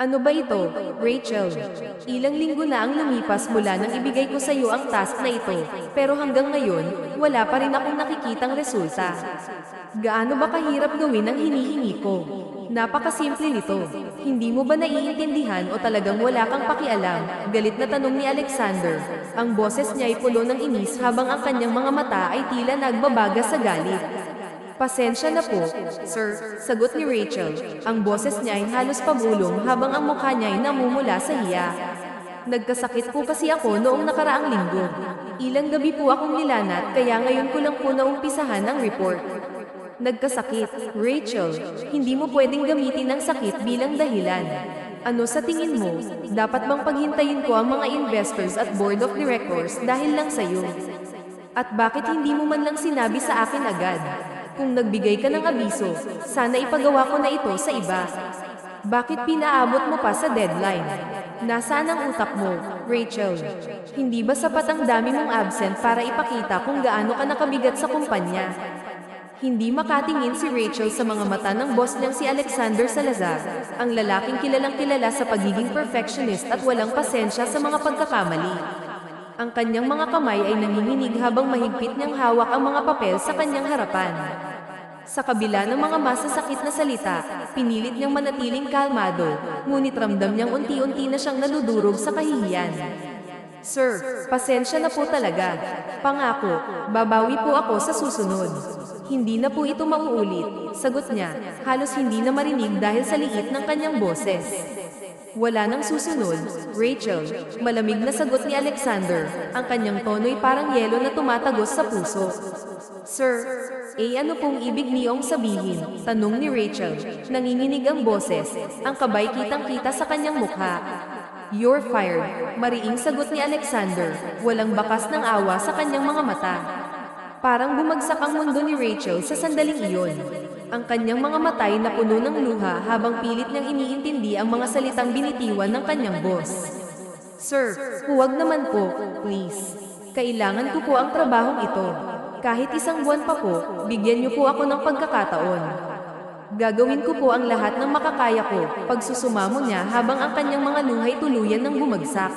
Ano ba ito, Rachel? Ilang linggo na ang lumipas mula nang ibigay ko sa iyo ang task na ito, pero hanggang ngayon, wala pa rin akong nakikitang resulta. Gaano ba kahirap gawin ang hinihingi ko? Napakasimple nito. Hindi mo ba naiintindihan o talagang wala kang pakialam? Galit na tanong ni Alexander. Ang boses niya ay puno ng inis habang ang kanyang mga mata ay tila nagbabaga sa galit. Pasensya na po, sir, sagot ni Rachel. Ang boses niya ay halos pabulong habang ang mukha niya ay namumula sa hiya. Nagkasakit po kasi ako noong nakaraang linggo. Ilang gabi po akong nilanat kaya ngayon ko lang po naumpisahan ang report. Nagkasakit, Rachel, hindi mo pwedeng gamitin ang sakit bilang dahilan. Ano sa tingin mo, dapat bang paghintayin ko ang mga investors at board of directors dahil lang sa'yo? At bakit hindi mo man lang sinabi sa akin agad? Kung nagbigay ka ng abiso, sana ipagawa ko na ito sa iba. Bakit pinaabot mo pa sa deadline? Nasaan ang utak mo, Rachel? Hindi ba sapat ang dami mong absent para ipakita kung gaano ka nakabigat sa kumpanya? Hindi makatingin si Rachel sa mga mata ng boss niyang si Alexander Salazar, ang lalaking kilalang kilala sa pagiging perfectionist at walang pasensya sa mga pagkakamali. Ang kanyang mga kamay ay nanginginig habang mahigpit niyang hawak ang mga papel sa kanyang harapan. Sa kabila ng mga masasakit na salita, pinilit niyang manatiling kalmado, ngunit ramdam niyang unti-unti na siyang nadudurog sa kahihiyan. Sir, pasensya na po talaga. Pangako, babawi po ako sa susunod. Hindi na po ito mauulit, sagot niya, halos hindi na marinig dahil sa liit ng kanyang boses. Wala nang susunod, Rachel, malamig na sagot ni Alexander, ang kanyang tono'y parang yelo na tumatagos sa puso. Sir, ano pong ibig niyong sabihin? Tanong ni Rachel, nanginginig ang boses, ang kabay kitang-kita sa kanyang mukha. You're fired, mariing sagot ni Alexander, walang bakas ng awa sa kanyang mga mata. Parang bumagsak ang mundo ni Rachel sa sandaling iyon. Ang kanyang mga matay na puno ng luha habang pilit niyang iniintindi ang mga salitang binitiwan ng kanyang boss. Sir, huwag naman po, please. Kailangan ko po ang trabahong ito. Kahit isang buwan pa po, bigyan niyo po ako ng pagkakataon. Gagawin ko po ang lahat ng makakaya ko, pagsusumamo niya habang ang kanyang mga luhay tuluyan ng bumagsak.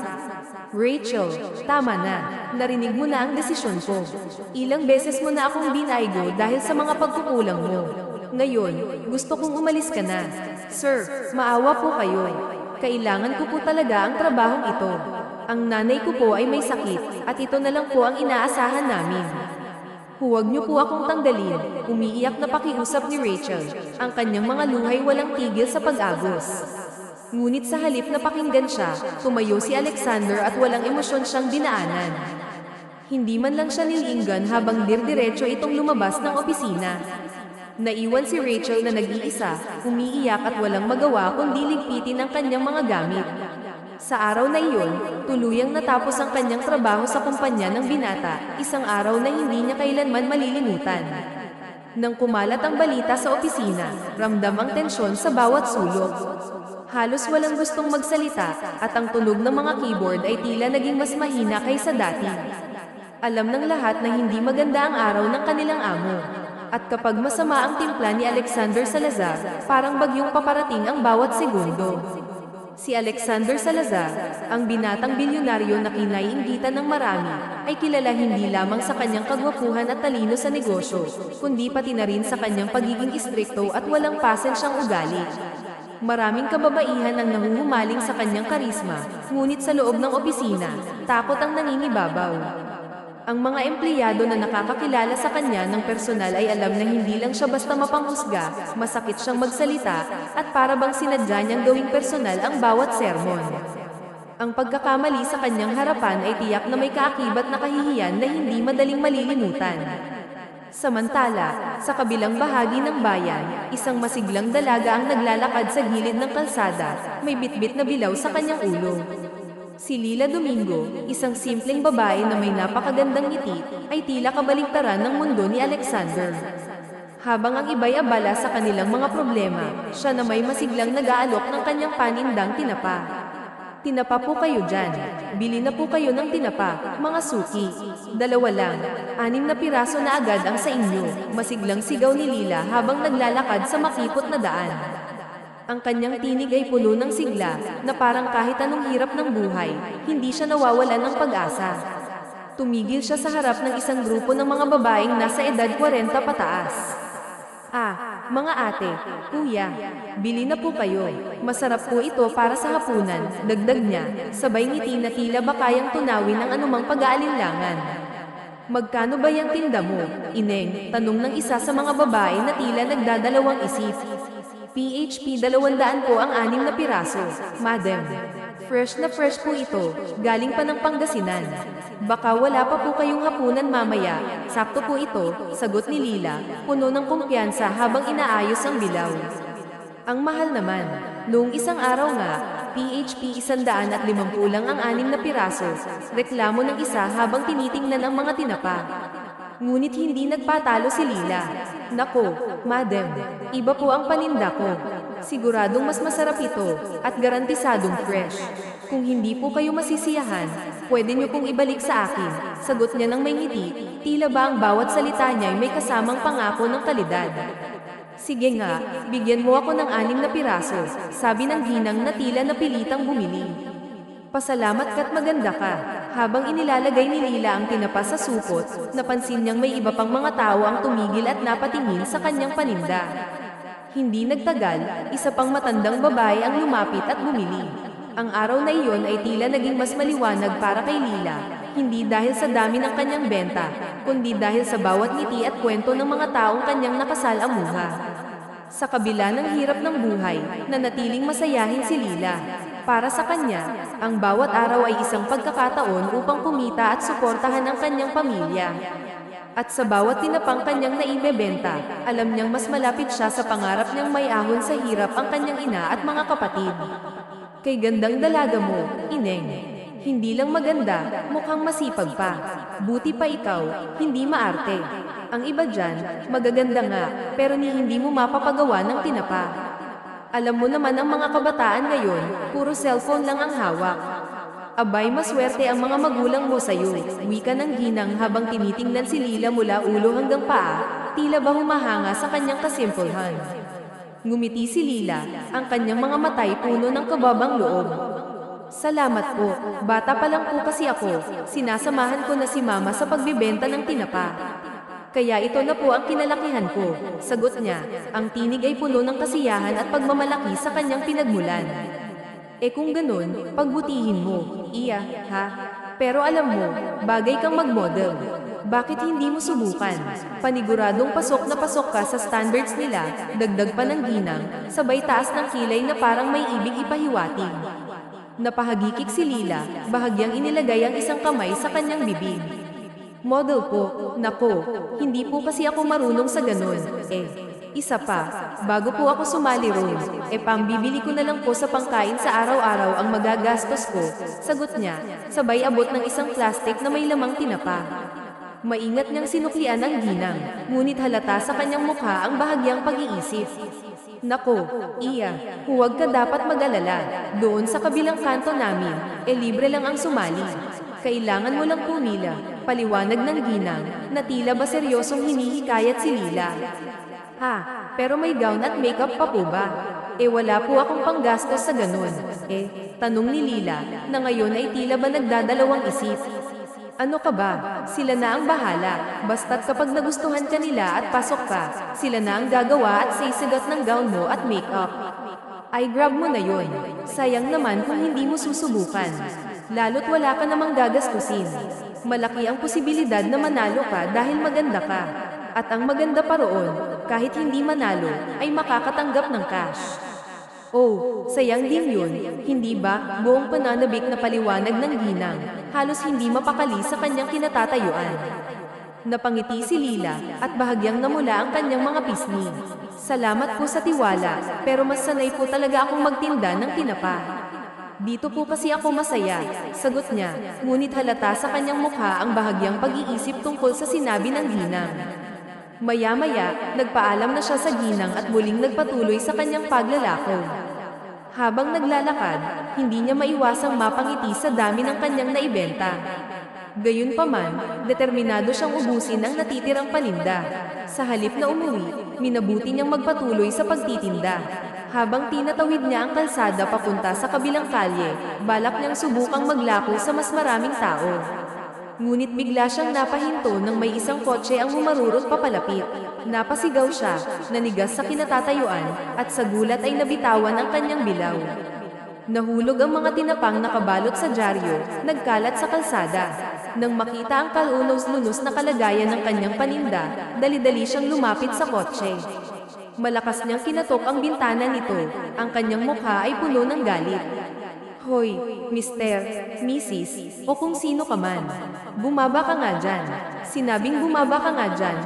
Rachel, tama na. Narinig mo na ang desisyon ko. Ilang beses mo na akong binaygo dahil sa mga pagkukulang mo. Ngayon, gusto kong umalis ka na. Sir, maawa po kayo. Kailangan ko po talaga ang trabahong ito. Ang nanay ko po ay may sakit, at ito na lang po ang inaasahan namin. Huwag niyo po akong tanggalin, umiiyak na pakiusap ni Rachel. Ang kanyang mga luhay walang tigil sa pag-agos. Ngunit sa halip na pakinggan siya, tumayo si Alexander at walang emosyon siyang dinaanan. Hindi man lang siya nilinggan habang dirdiretso itong lumabas ng opisina. Naiwan si Rachel na nag-iisa, umiiyak at walang magawa kundi ligpitin ang kanyang mga gamit. Sa araw na iyon, tuluyang natapos ang kanyang trabaho sa kumpanya ng binata, isang araw na hindi niya kailanman malilimutan. Nang kumalat ang balita sa opisina, ramdam ang tensyon sa bawat sulok. Halos walang gustong magsalita, at ang tunog ng mga keyboard ay tila naging mas mahina kaysa dati. Alam ng lahat na hindi maganda ang araw ng kanilang amo. At kapag masama ang timpla ni Alexander Salazar, parang bagyong paparating ang bawat segundo. Si Alexander Salazar, ang binatang bilyonaryo na kinaiinggitan ng marami, ay kilala hindi lamang sa kanyang kagwapuhan at talino sa negosyo, kundi pati na rin sa kanyang pagiging istrikto at walang pasensyang ugali. Maraming kababaihan ang nahuhumaling sa kanyang karisma, ngunit sa loob ng opisina, takot ang nangingibabaw. Ang mga empleyado na nakakakilala sa kanya ng personal ay alam na hindi lang siya basta mapanghusga, masakit siyang magsalita, at para bang sinadya niyang gawing personal ang bawat sermon. Ang pagkakamali sa kanyang harapan ay tiyak na may kaakibat na kahihiyan na hindi madaling malilimutan. Samantala, sa kabilang bahagi ng bayan, isang masiglang dalaga ang naglalakad sa gilid ng kalsada, may bitbit na bilaw sa kanyang ulo. Si Lila Domingo, isang simpleng babae na may napakagandang ngiti, ay tila kabaligtaran ng mundo ni Alexander. Habang ang iba'y abala sa kanilang mga problema, siya na may masiglang nag-aalok ng kanyang panindang tinapa. Tinapa po kayo dyan. Bili na po kayo ng tinapa, mga suki. 2 lang. 6 na piraso na agad ang sa inyo. Masiglang sigaw ni Lila habang naglalakad sa makipot na daan. Ang kanyang tinig ay puno ng sigla, na parang kahit anong hirap ng buhay, hindi siya nawawalan ng pag-asa. Tumigil siya sa harap ng isang grupo ng mga babaeng nasa edad 40 pataas. Mga ate, kuya, bili na po kayo. Masarap po ito para sa hapunan, dagdag niya, sabay ngiti na tila ba kayang tunawin ang anumang pag-aalinlangan. Magkano ba yung tinda mo, Ineng? Tanong ng isa sa mga babae na tila nagdadalawang isip. PHP 200 po ang 6 na piraso, madam. Fresh na fresh po ito, galing pa ng Pangasinan. Baka wala pa po kayong hapunan mamaya, sakto po ito, sagot ni Lila, puno ng kumpiyansa habang inaayos ang bilaw. Ang mahal naman, noong isang araw nga, PHP 150 lang ang 6 na piraso, reklamo ng isa habang tinitingnan ang mga tinapa. Ngunit hindi nagpatalo si Lila. Nako, madam, iba po ang paninda ko. Siguradong mas masarap ito, at garantisadong fresh. Kung hindi po kayo masisiyahan, pwede niyo pong ibalik sa akin, sagot niya ng may ngiti, tila ba ang bawat salita niya ay may kasamang pangako ng kalidad. Sige nga, bigyan mo ako ng 6 na piraso, sabi ng ginang na tila napilitang bumili. Pasalamat ka't maganda ka. Habang inilalagay ni Lila ang tinapa sa supot, napansin niyang may iba pang mga tao ang tumigil at napatingin sa kanyang paninda. Hindi nagtagal, isa pang matandang babae ang lumapit at bumili. Ang araw na iyon ay tila naging mas maliwanag para kay Lila, hindi dahil sa dami ng kanyang benta, kundi dahil sa bawat ngiti at kwento ng mga taong kanyang nakasalamuha. Sa kabila ng hirap ng buhay, nanatiling masayahin si Lila. Para sa kanya, ang bawat araw ay isang pagkakataon upang kumita at suportahan ang kanyang pamilya. At sa bawat tinapang kanyang naibebenta, alam niyang mas malapit siya sa pangarap niyang may ahon sa hirap ang kanyang ina at mga kapatid. Kay gandang dalaga mo, Ineng. Hindi lang maganda, mukhang masipag pa. Buti pa ikaw, hindi maarte. Ang iba dyan, magaganda nga, pero hindi mo mapapagawa ng tinapa. Alam mo naman ang mga kabataan ngayon, puro cellphone lang ang hawak. Abay maswerte ang mga magulang mo sa'yo, wika ng ginang habang tinitingnan si Lila mula ulo hanggang paa, tila ba humahanga sa kanyang kasimpulhan. Ngumiti si Lila, ang kanyang mga matay puno ng kababang loob. Salamat po, bata pa lang po kasi ako, sinasamahan ko na si Mama sa pagbibenta ng tinapa. Kaya ito na po ang kinalakihan ko, sagot niya, ang tinig ay puno ng kasiyahan at pagmamalaki sa kanyang pinagmulan. Kung ganun, pagbutihin mo, iya, ha? Pero alam mo, bagay kang mag-model. Bakit hindi mo subukan? Paniguradong pasok na pasok ka sa standards nila, dagdag pa ng ginang, sabay taas ng kilay na parang may ibig ipahiwatig. Napahagikik si Lila, bahagyang inilagay ang isang kamay sa kanyang bibig. Model po, nako, hindi po kasi ako marunong sa ganun. Isa pa, bago po ako sumali roon, pambibili ko na lang po sa pangkain sa araw-araw ang magagastos ko, sagot niya, sabay abot ng isang plastic na may lamang tinapa. Maingat niyang sinuklian ang ginang, ngunit halata sa kanyang mukha ang bahagyang pag-iisip. Nako, iya, huwag ka dapat mag-alala, doon sa kabilang kanto namin, libre lang ang sumali. Kailangan mo lang pumila, paliwanag ng ginang, na tila ba seryosong hinihikayat si Lila. Pero may gown at makeup pa po ba? Wala po akong panggastos sa ganun. Tanong ni Lila, na ngayon ay tila ba nagdadalawang isip. Ano ka ba? Sila na ang bahala, basta't kapag nagustuhan ka nila at pasok ka, sila na ang gagawa at sisigat ng gown mo at makeup. Ay grab mo na yun, sayang naman kung hindi mo susubukan. Lalo't wala ka namang gagastusin. Malaki ang posibilidad na manalo ka dahil maganda ka. At ang maganda pa roon, kahit hindi manalo, ay makakatanggap ng cash. Oh, sayang din yun, hindi ba? Buong pananabik na paliwanag ng ginang, halos hindi mapakali sa kanyang kinatatayuan. Napangiti si Lila, at bahagyang namula ang kanyang mga pisngi. Salamat po sa tiwala, pero mas sanay po talaga akong magtinda ng tinapa. Dito po kasi ako masaya, sagot niya, ngunit halata sa kanyang mukha ang bahagyang pag-iisip tungkol sa sinabi ng ginang. Maya-maya, nagpaalam na siya sa ginang at muling nagpatuloy sa kanyang paglalako. Habang naglalakad, hindi niya maiwasang mapangiti sa dami ng kanyang naibenta. Gayunpaman, determinado siyang ubusin ang natitirang paninda. Sa halip na umuwi, minabuti niyang magpatuloy sa pagtitinda. Habang tinatawid niya ang kalsada papunta sa kabilang kalye, balak niyang subukang maglako sa mas maraming tao. Ngunit bigla siyang napahinto nang may isang kotse ang humarurot papalapit. Napasigaw siya, nanigas sa kinatatayuan, at sa gulat ay nabitawan ang kanyang bilaw. Nahulog ang mga tinapang nakabalot sa dyaryo, nagkalat sa kalsada. Nang makita ang kalunos-lunos na kalagayan ng kanyang paninda, dali-dali siyang lumapit sa kotse. Malakas niyang kinatok ang bintana nito, ang kanyang mukha ay puno ng galit. Hoy, Mr., Mrs., o kung sino ka man. Bumaba ka nga dyan. Sinabing bumaba ka nga dyan.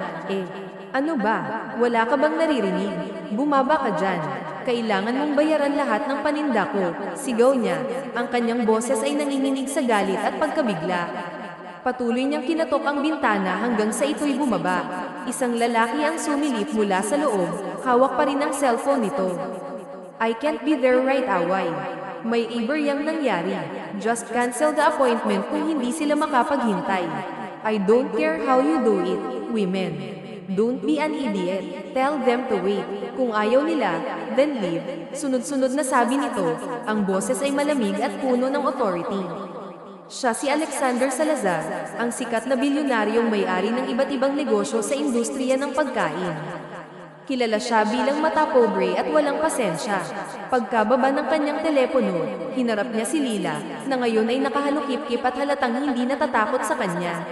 Ano ba? Wala ka bang naririnig? Bumaba ka dyan. Kailangan mong bayaran lahat ng paninda ko. Sigaw niya. Ang kanyang boses ay nanginginig sa galit at pagkabigla. Patuloy niyang kinatok ang bintana hanggang sa ito'y bumaba. Isang lalaki ang sumilip mula sa loob. Hawak pa rin ang cellphone nito. I can't be there right away. May iberyang nangyari. Just cancel the appointment kung hindi sila makapaghintay. I don't care how you do it, women. Don't be an idiot. Tell them to wait. Kung ayaw nila, then leave. Sunod-sunod na sabi nito, ang boses ay malamig at puno ng authority. Siya si Alexander Salazar, ang sikat na bilyonaryong may-ari ng iba't ibang negosyo sa industriya ng pagkain. Kilala siya bilang mata pobre at walang pasensya. Pagkababa ng kanyang telepono, hinarap niya si Lila, na ngayon ay nakahalukip-kip at halatang hindi natatakot sa kanya.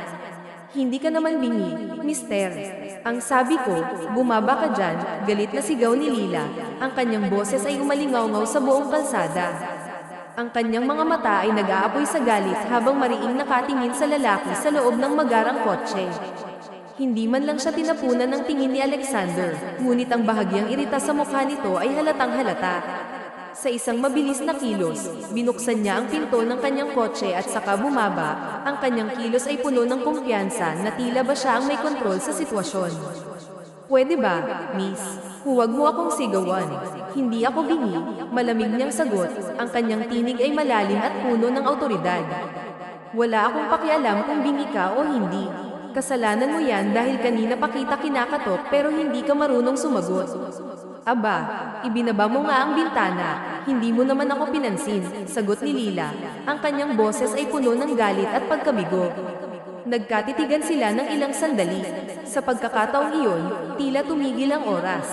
Hindi ka naman bingi, mister. Ang sabi ko, bumaba ka dyan, galit na sigaw ni Lila. Ang kanyang boses ay umalingaw-ngaw sa buong kalsada. Ang kanyang mga mata ay nag-aapoy sa galit habang mariing nakatingin sa lalaki sa loob ng magarang kotse. Hindi man lang siya tinapunan ng tingin ni Alexander, ngunit ang bahagyang irita sa mukha nito ay halatang halata. Sa isang mabilis na kilos, binuksan niya ang pinto ng kanyang kotse at saka bumaba. Ang kanyang kilos ay puno ng kumpiyansa na tila ba siya ang may kontrol sa sitwasyon. Pwede ba, miss? Huwag mo akong sigawan. Hindi ako bingi, malamig niyang sagot. Ang kanyang tinig ay malalim at puno ng autoridad. Wala akong pakialam kung bingi ka o hindi. Kasalanan mo yan dahil kanina pa kita kinakatok pero hindi ka marunong sumagot. Aba, ibinaba mo nga ang bintana, hindi mo naman ako pinansin, sagot ni Lila. Ang kanyang boses ay puno ng galit at pagkabigo. Nagkatitigan sila ng ilang sandali. Sa pagkakataong iyon, tila tumigil ang oras.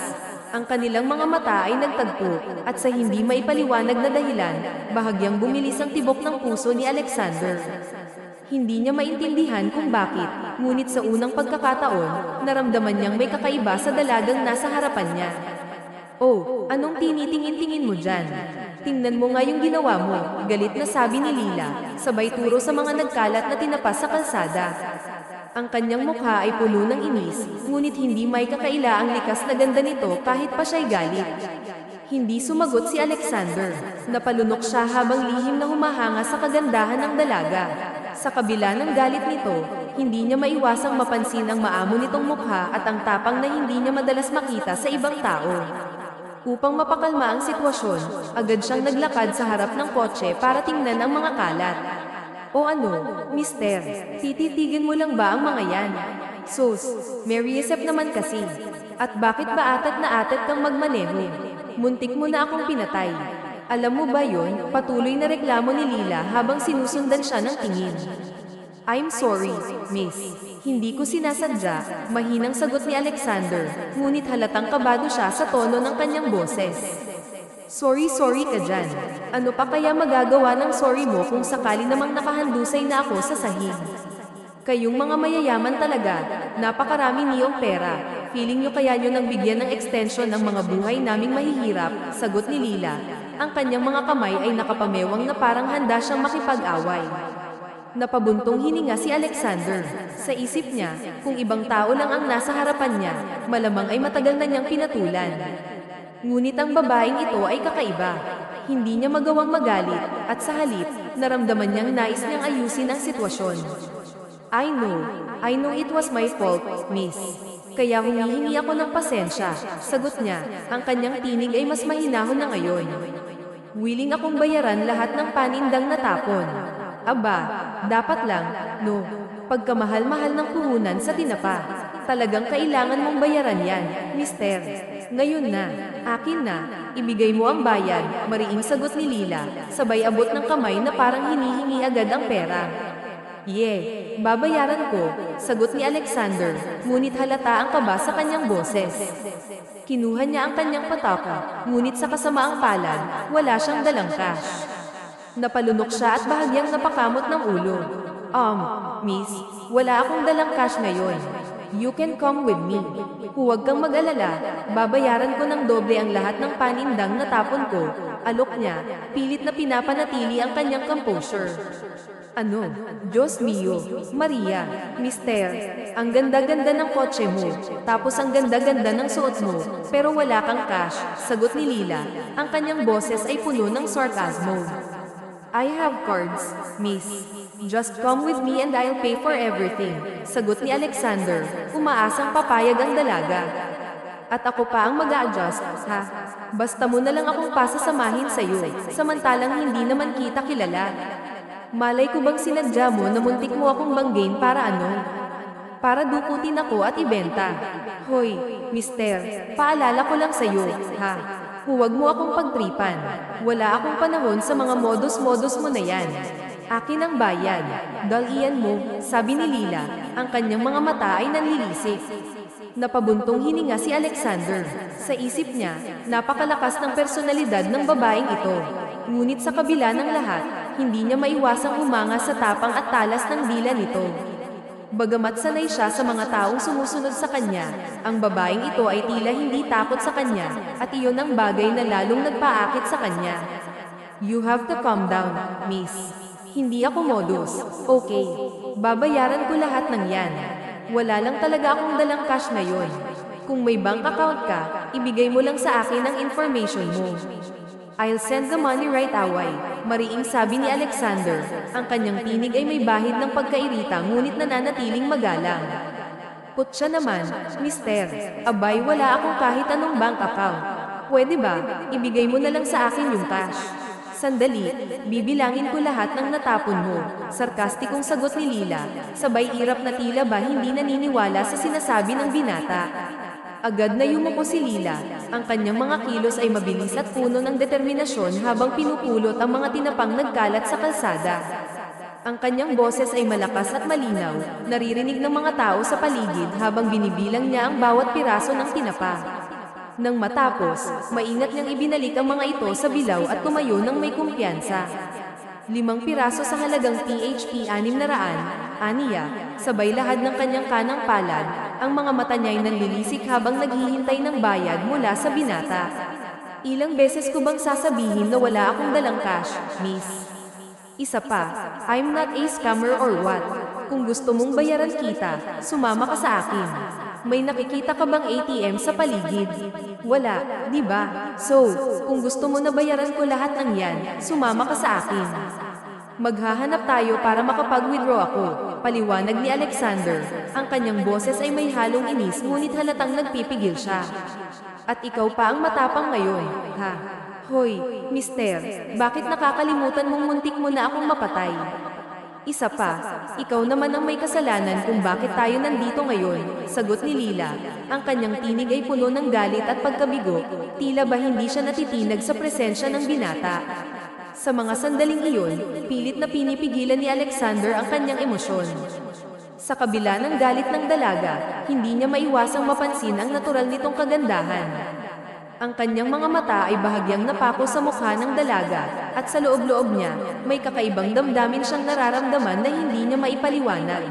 Ang kanilang mga mata ay nagtagpo, at sa hindi maipaliwanag na dahilan, bahagyang bumilis ang tibok ng puso ni Alexander. Hindi niya maintindihan kung bakit, ngunit sa unang pagkakataon, naramdaman niyang may kakaiba sa dalagang nasa harapan niya. Oh, anong tinitingin-tingin mo dyan? Tingnan mo nga yung ginawa mo, galit na sabi ni Lila, sabay turo sa mga nagkalat na tinapas sa kalsada. Ang kanyang mukha ay puno ng inis, ngunit hindi may kakaila ang likas na ganda nito kahit pa siya'y galit. Hindi sumagot si Alexander. Napalunok siya habang lihim na humahanga sa kagandahan ng dalaga. Sa kabila ng galit nito, hindi niya maiwasang mapansin ang maamo nitong mukha at ang tapang na hindi niya madalas makita sa ibang tao. Upang mapakalma ang sitwasyon, agad siyang naglakad sa harap ng kotse para tingnan ang mga kalat. O ano, mister, tititigin mo lang ba ang mga yan? Sus, Mary Isep naman kasi. At bakit ba atat na atat kang magmaneho? Muntik mo na akong pinatay. Alam mo ba yon? Patuloy na reklamo ni Lila habang sinusundan siya ng tingin. I'm sorry, miss. Hindi ko sinasadya, mahinang sagot ni Alexander, ngunit halatang kabado siya sa tono ng kanyang boses. Sorry ka dyan. Ano pa kaya magagawa ng sorry mo kung sakali namang nakahandusay na ako sa sahig? Kayong mga mayayaman talaga, napakarami niyong pera. Feeling nyo kaya nyo nang bigyan ng extension ng mga buhay naming mahihirap, sagot ni Lila. Ang kanyang mga kamay ay nakapamewang na parang handa siyang makipag-away. Napabuntong hininga si Alexander. Sa isip niya, kung ibang tao lang ang nasa harapan niya, malamang ay matagal na niyang pinatulan. Ngunit ang babaeng ito ay kakaiba. Hindi niya magawang magalit, at sa halip, naramdaman niyang nais niyang ayusin ang sitwasyon. I know it was my fault, miss. Kaya humihingi ako ng pasensya, sagot niya. Ang kanyang tinig ay mas mahinahon na ngayon. Willing akong bayaran lahat ng panindang natapon. Aba, dapat lang, no. Pagkamahal-mahal ng puhunan sa tinapa. Talagang kailangan mong bayaran yan, mister. Ngayon na, akin na, ibigay mo ang bayad, mariing sagot ni Lila, sabay abot ng kamay na parang hinihingi agad ang pera. Babayaran ko, sagot ni Alexander, ngunit halata ang kaba sa kanyang boses. Kinuha niya ang kanyang pataka, ngunit sa kasamaang palad, wala siyang dalang cash. Napalunok siya at bahagyang napakamot ng ulo. Miss, wala akong dalang cash ngayon. You can come with me. Huwag kang mag-alala, babayaran ko ng doble ang lahat ng panindang natapon ko. Alok niya, pilit na pinapanatili ang kanyang composure. Ano? Diyos mio, Maria, mister, ang ganda-ganda ng kotse mo, tapos ang ganda-ganda ng suot mo, pero wala kang cash, sagot ni Lila. Ang kanyang boses ay puno ng sarcasmo. I have cards, miss. Just come with me and I'll pay for everything, sagot ni Alexander, umaasang papayag ang dalaga. At ako pa ang mag-a-adjust, ha? Basta mo na lang akong pasasamahin sa'yo, samantalang hindi naman kita kilala. Malay ko bang sinadya mo na muntik mo akong banggain para ano? Para dukutin ako at ibenta. Hoy, mister, paalala ko lang sa'yo, ha? Huwag mo akong pagtripan. Wala akong panahon sa mga modus-modus mo na yan. Akin ang bayad. Dalian mo, sabi ni Lila, ang kanyang mga mata ay nanlilisik. Napabuntong hininga si Alexander. Sa isip niya, napakalakas ng personalidad ng babaeng ito. Ngunit sa kabila ng lahat, hindi niya maiwasang humanga sa tapang at talas ng dila nito. Bagamat sanay siya sa mga taong sumusunod sa kanya, ang babaeng ito ay tila hindi takot sa kanya, at iyon ang bagay na lalong nagpaakit sa kanya. You have to calm down, miss. Hindi ako modus. Okay, babayaran ko lahat ng yan. Wala lang talaga akong dalang cash ngayon. Kung may bank account ka, ibigay mo lang sa akin ang information mo. I'll send the money right away, mariing sabi ni Alexander. Ang kanyang tinig ay may bahid ng pagkairita ngunit nananatiling magalang. Putya naman, mister, abay wala akong kahit anong bank account. Pwede ba, ibigay mo na lang sa akin yung cash? Sandali, bibilangin ko lahat ng natapon mo, sarkastikong sagot ni Lila, sabay irap na tila ba hindi naniniwala sa sinasabi ng binata. Agad na yumuko si Lila, ang kanyang mga kilos ay mabilis at puno ng determinasyon habang pinupulot ang mga tinapang nagkalat sa kalsada. Ang kanyang boses ay malakas at malinaw, naririnig ng mga tao sa paligid habang binibilang niya ang bawat piraso ng tinapa. Nang matapos, maingat niyang ibinalik ang mga ito sa bilaw at tumayo ng may kumpiyansa. 5 piraso sa halagang PHP 600, aniya, sabay lahad ng kanyang kanang palad. Ang mga mata niya ay nanlilisik habang naghihintay ng bayad mula sa binata. Ilang beses ko bang sasabihin na wala akong dalang cash, miss? Isa pa, I'm not a scammer or what. Kung gusto mong bayaran kita, sumama ka sa akin. May nakikita ka bang ATM sa paligid? Wala, di ba? So, kung gusto mo na bayaran ko lahat ng yan, sumama ka sa akin. Maghahanap tayo para makapag-withdraw ako, paliwanag ni Alexander. Ang kanyang boses ay may halong inis ngunit halatang nagpipigil siya. At ikaw pa ang matapang ngayon, ha? Hoy, mister, bakit nakakalimutan mong muntik mo na akong mapatay? Isa pa, ikaw naman ang may kasalanan kung bakit tayo nandito ngayon, sagot ni Lila. Ang kanyang tinig ay puno ng galit at pagkabigo, tila ba hindi siya natitinag sa presensya ng binata. Sa mga sandaling iyon, pilit na pinipigilan ni Alexander ang kanyang emosyon. Sa kabila ng galit ng dalaga, hindi niya maiwasang mapansin ang natural nitong kagandahan. Ang kanyang mga mata ay bahagyang napako sa mukha ng dalaga, at sa loob-loob niya, may kakaibang damdamin siyang nararamdaman na hindi niya maipaliwanag.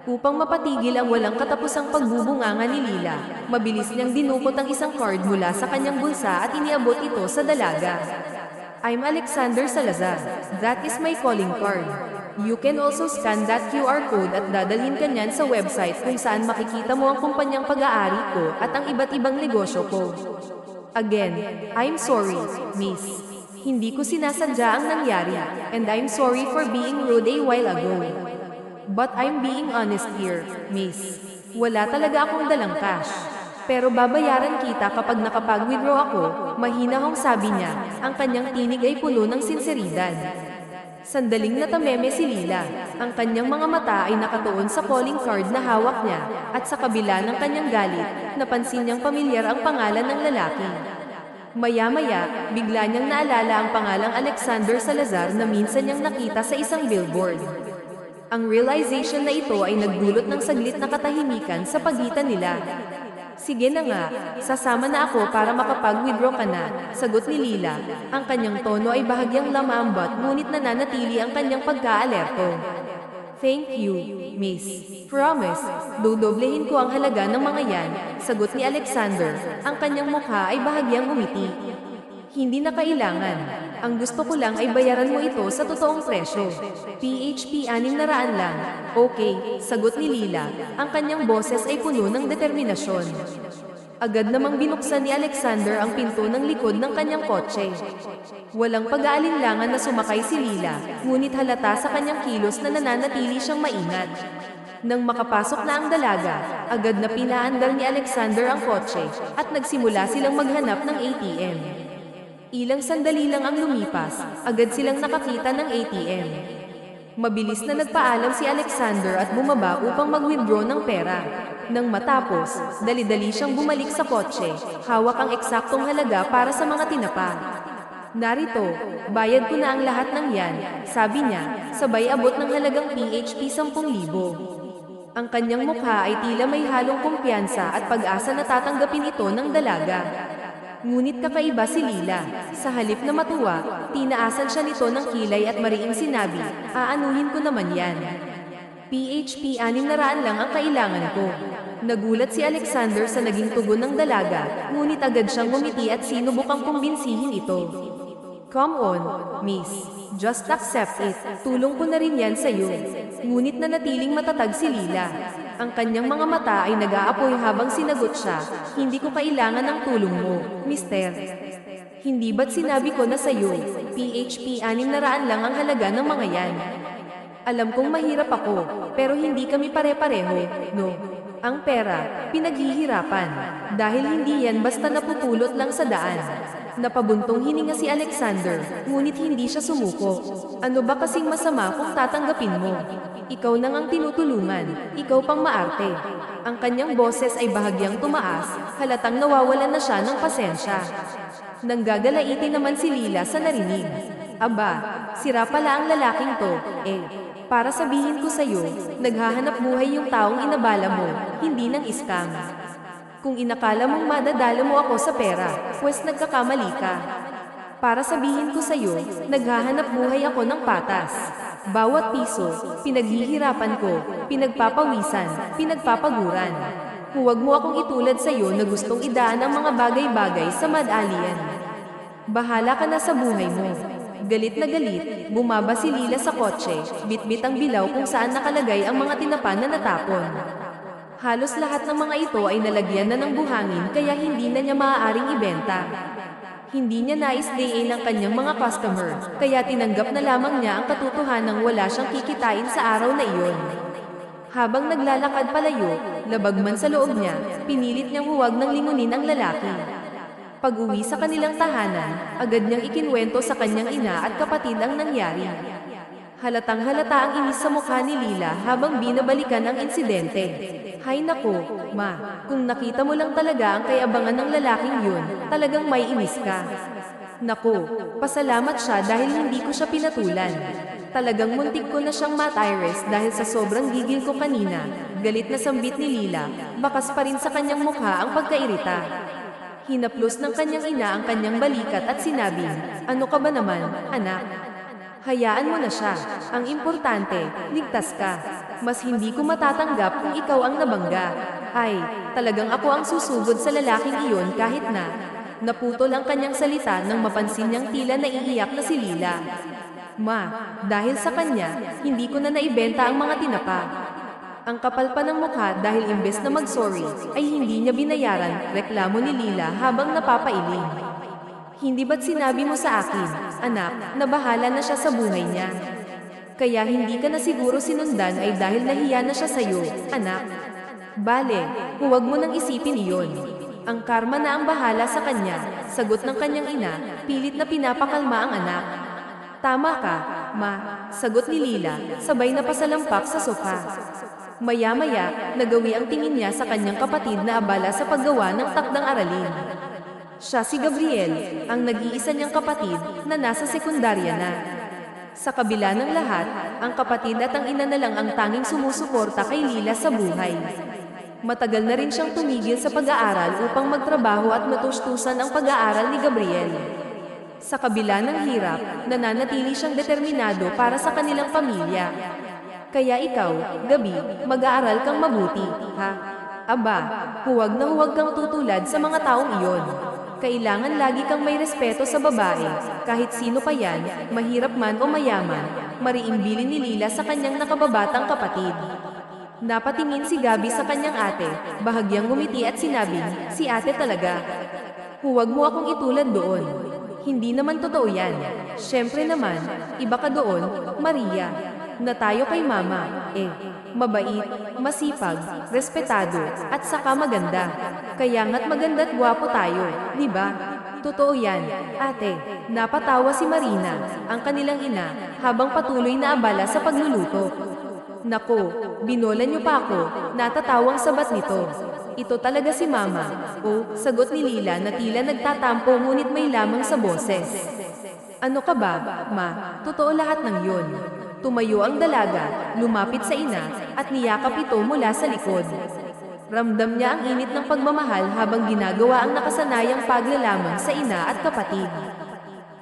Upang mapatigil ang walang katapusang pagbubunganga ni Lila, mabilis niyang dinukot ang isang card mula sa kanyang bulsa at iniabot ito sa dalaga. I'm Alexander Salazar. That is my calling card. You can also scan that QR code at dadalhin ka niyan sa website kung saan makikita mo ang kumpanyang pag-aari ko at ang iba't ibang negosyo ko. Again, I'm sorry, miss. Hindi ko sinasadya ang nangyari, and I'm sorry for being rude a while ago. But I'm being honest here, miss. Wala talaga akong dalang cash. Pero babayaran kita kapag nakapag-withdraw ako, mahinahong sabi niya, ang kanyang tinig ay puno ng sinseridad. Sandaling natameme si Lila. Ang kanyang mga mata ay nakatuon sa calling card na hawak niya, at sa kabila ng kanyang galit, napansin niyang pamilyar ang pangalan ng lalaki. Maya-maya, bigla niyang naalala ang pangalang Alexander Salazar na minsan niyang nakita sa isang billboard. Ang realization na ito ay nagdulot ng saglit na katahimikan sa pagitan nila. Sige na nga, sasama na ako para makapag-withdraw ka na, sagot ni Lila. Ang kanyang tono ay bahagyang lamambat ngunit nananatili ang kanyang pagka-alerto. Thank you, miss. Promise, dodoblehin ko ang halaga ng mga yan, sagot ni Alexander. Ang kanyang mukha ay bahagyang umiti. Hindi na kailangan. Ang gusto ko lang ay bayaran mo ito sa totoong presyo. PHP 600 lang. Okay, sagot ni Lila. Ang kanyang boses ay puno ng determinasyon. Agad namang binuksan ni Alexander ang pinto ng likod ng kanyang kotse. Walang pag-aalinlangan na sumakay si Lila, ngunit halata sa kanyang kilos na nananatili siyang maingat. Nang makapasok na ang dalaga, agad na pinaandar ni Alexander ang kotse, at nagsimula silang maghanap ng ATM. Ilang sandali lang ang lumipas, agad silang nakakita ng ATM. Mabilis na nagpaalam si Alexander at bumaba upang mag-withdraw ng pera. Nang matapos, dali-dali siyang bumalik sa kotse, hawak ang eksaktong halaga para sa mga tinapa. Narito, bayad ko na ang lahat ng yan, sabi niya, sabay abot ng halagang PHP 10,000. Ang kanyang mukha ay tila may halong kumpiyansa at pag-asa na tatanggapin ito ng dalaga. Ngunit kakaiba si Lila. Sa halip na matuwa, tinaasan siya nito ng kilay at mariing sinabi, aanuhin ko naman yan. PHP 600 lang ang kailangan ko. Nagulat si Alexander sa naging tugon ng dalaga, ngunit agad siyang ngumiti at sinubukang kumbinsihin ito. Come on, miss. Just accept it. Tulong ko na rin yan sa'yo. Ngunit nanatiling matatag si Lila. Ang kanyang mga mata ay nag-aapoy habang sinagot siya, hindi ko kailangan ng tulong mo, mister. Hindi ba't sinabi ko na sa'yo, PHP 600 lang ang halaga ng mga yan. Alam kong mahirap ako, pero hindi kami pare-pareho, no? Ang pera, pinaghihirapan, dahil hindi yan basta napupulot lang sa daan. Napabuntong hininga si Alexander, ngunit hindi siya sumuko. Ano ba kasing masama kung tatanggapin mo? Ikaw nang ang tinutulungan, ikaw pang maarte. Ang kanyang boses ay bahagyang tumaas, halatang nawawalan na siya ng pasensya. Nanggagalaiti naman si Lila sa narinig. Aba, sira pala ang lalaking to, para sabihin ko sa'yo, naghahanap buhay yung taong inabala mo, hindi ng scam. Kung inakala mong madadala mo ako sa pera, pues nagkakamali ka. Para sabihin ko sa'yo, naghahanap buhay ako ng patas. Bawat piso, pinaghihirapan ko, pinagpapawisan, pinagpapaguran. Huwag mo akong itulad sa'yo na gustong idaan ang mga bagay-bagay sa mad-alian. Bahala ka na sa buhay mo. Galit na galit, bumaba si Lila sa kotse, bitbit ang bilaw kung saan nakalagay ang mga tinapa na natapon. Halos lahat ng mga ito ay nalagyan na ng buhangin kaya hindi na niya maaaring ibenta. Hindi niya nais dayin ng kanyang mga customer, kaya tinanggap na lamang niya ang katotohanang wala siyang kikitain sa araw na iyon. Habang naglalakad palayo, labag man sa loob niya, pinilit niyang huwag nang lingunin ang lalaki. Pag-uwi sa kanilang tahanan, agad niyang ikinwento sa kanyang ina at kapatid ang nangyari. Halatang halata ang inis sa mukha ni Lila habang binabalikan ang insidente. Hay nako, ma, kung nakita mo lang talaga ang kayabangan ng lalaking yun, talagang may inis ka. Naku, pasalamat siya dahil hindi ko siya pinatulan. Talagang muntik ko na siyang matires dahil sa sobrang gigil ko kanina. Galit na sambit ni Lila, bakas pa rin sa kanyang mukha ang pagkairita. Hinaplos ng kanyang ina ang kanyang balikat at sinabi, ano ka ba naman, anak? Hayaan mo na siya. Ang importante, ligtas ka. Mas hindi ko matatanggap kung ikaw ang nabangga. Ay, talagang ako ang susugod sa lalaking iyon kahit na. Naputol ang kanyang salita nang mapansin niyang tila naiiyak na si Lila. Ma, dahil sa kanya, hindi ko na naibenta ang mga tinapa. Ang kapal pa ng mukha dahil imbes na mag-sorry, ay hindi niya binayaran, reklamo ni Lila habang napapailing. Hindi ba't sinabi mo sa akin, anak, na bahala na siya sa buhay niya? Kaya hindi ka na siguro sinundan ay dahil nahiya na siya sa'yo, anak. Bale, huwag mo nang isipin iyon. Ang karma na ang bahala sa kanya, sagot ng kanyang ina, pilit na pinapakalma ang anak. Tama ka, ma, sagot ni Lila, sabay na pasalampak sa sofa. Maya-maya, nagawi ang tingin niya sa kanyang kapatid na abala sa paggawa ng takdang aralin. Siya si Gabriel, ang nag-iisa niyang kapatid na nasa sekundarya na. Sa kabila ng lahat, ang kapatid at ang ina na lang ang tanging sumusuporta kay Lila sa buhay. Matagal na rin siyang tumigil sa pag-aaral upang magtrabaho at matustusan ang pag-aaral ni Gabriel. Sa kabila ng hirap, nananatili siyang determinado para sa kanilang pamilya. Kaya ikaw, Gabi, mag-aaral kang mabuti, ha? Aba, huwag na huwag kang tutulad sa mga taong iyon. Kailangan lagi kang may respeto sa babae, kahit sino pa yan, mahirap man o mayaman, mariimbili ni Lila sa kanyang nakababatang kapatid. Napatingin si Gabi sa kanyang ate, bahagyang ngumiti at sinabing, si ate talaga. Huwag mo akong itulad doon. Hindi naman totoo yan. Siyempre naman, iba ka doon, Maria. Na tayo kay mama, mabait, masipag, respetado, at saka maganda. Kaya nga't maganda at gwapo tayo, di ba? Totoo yan, ate. Napatawa si Marina, ang kanilang ina, habang patuloy na abala sa pagluluto. Nako, binola niyo pa ako, natatawang sabat nito. Ito talaga si mama, sagot ni Lila na tila nagtatampo ngunit may lamang sa boses. Ano ka ba, ma? Totoo lahat ng yun. Tumayo ang dalaga, lumapit sa ina, at niyakap ito mula sa likod. Ramdam niya ang init ng pagmamahal habang ginagawa ang nakasanayang paglalamang sa ina at kapatid.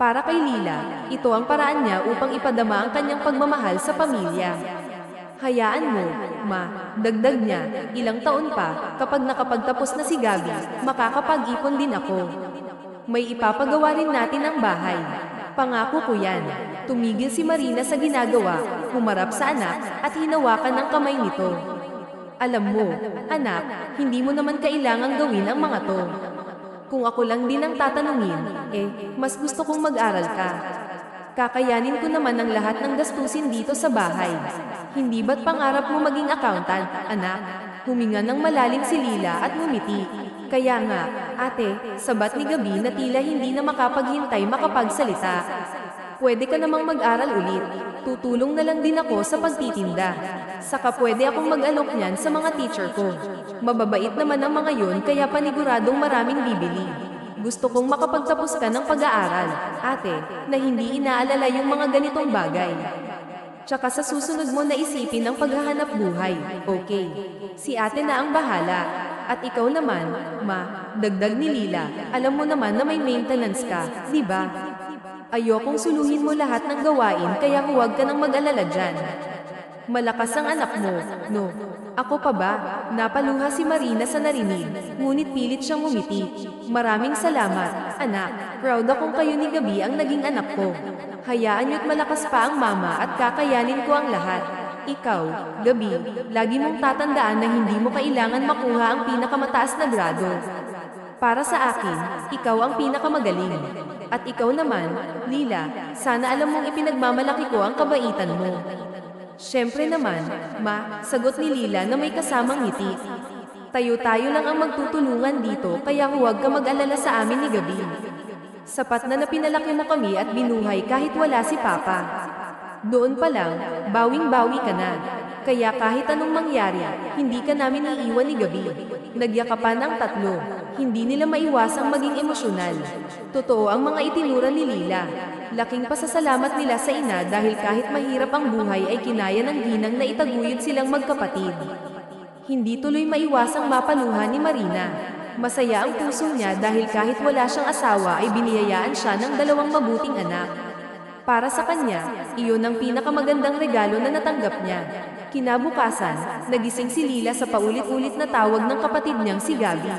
Para kay Lila, ito ang paraan niya upang ipadama ang kanyang pagmamahal sa pamilya. Hayaan mo, ma, dagdag niya, ilang taon pa, kapag nakapagtapos na si Gabi, makakapag-ipon din ako. May ipapagawa rin natin ang bahay. Pangako ko yan. Tumigil si Marina sa ginagawa, humarap sa anak, at hinawakan ang kamay nito. Alam mo, anak, hindi mo naman kailangang gawin ang mga to. Kung ako lang din ang tatanungin, mas gusto kong mag-aral ka. Kakayanin ko naman ang lahat ng gastusin dito sa bahay. Hindi ba't pangarap mo maging accountant, anak? Huminga ng malalim si Lila at ngumiti. Kaya nga, ate, sabat ni Gabi na tila hindi na makapaghintay makapagsalita. Pwede ka namang mag-aral ulit. Tutulong na lang din ako sa pagtitinda. Saka pwede akong mag-alok niyan sa mga teacher ko. Mababait naman ang mga yon kaya paniguradong maraming bibili. Gusto kong makapagtapos ka ng pag-aaral, ate, na hindi inaalala yung mga ganitong bagay. Tsaka sa susunod mo na isipin ang paghahanap buhay, okay? Si ate na ang bahala. At ikaw naman, ma, dagdag ni Lila, alam mo naman na may maintenance ka, di ba? Ayokong suluhin mo lahat ng gawain kaya huwag ka nang mag-alala dyan. Malakas ang anak mo, no? Ako pa ba? Napaluha si Marina sa narinig, ngunit pilit siyang ngumiti. Maraming salamat, anak. Proud akong kayo ni Gabi ang naging anak ko. Hayaan niyo't malakas pa ang mama at kakayanin ko ang lahat. Ikaw, Gabi, lagi mong tatandaan na hindi mo kailangan makuha ang pinakamataas na grado. Para sa akin, ikaw ang pinakamagaling. At ikaw naman, Lila, sana alam mong ipinagmamalaki ko ang kabaitan mo. Siyempre naman, ma, sagot ni Lila na may kasamang ngiti. Tayo-tayo lang ang magtutulungan dito kaya huwag ka mag-alala sa amin ni Gabi. Sapat na pinalaki mo kami at binuhay kahit wala si Papa. Doon pa lang, bawing-bawi ka na. Kaya kahit anong mangyari, hindi ka namin iiwan ni Gabi. Nagyakapan ang tatlo. Hindi nila maiwasang maging emosyonal. Totoo ang mga itinura ni Lila. Laking pasasalamat nila sa ina dahil kahit mahirap ang buhay ay kinaya ng ginang na itaguyod silang magkapatid. Hindi tuloy maiwasang mapaluha ni Marina. Masaya ang puso niya dahil kahit wala siyang asawa ay biniyayaan siya ng dalawang mabuting anak. Para sa kanya, iyon ang pinakamagandang regalo na natanggap niya. Kinabukasan, nagising si Lila sa paulit-ulit na tawag ng kapatid niyang si Gabi.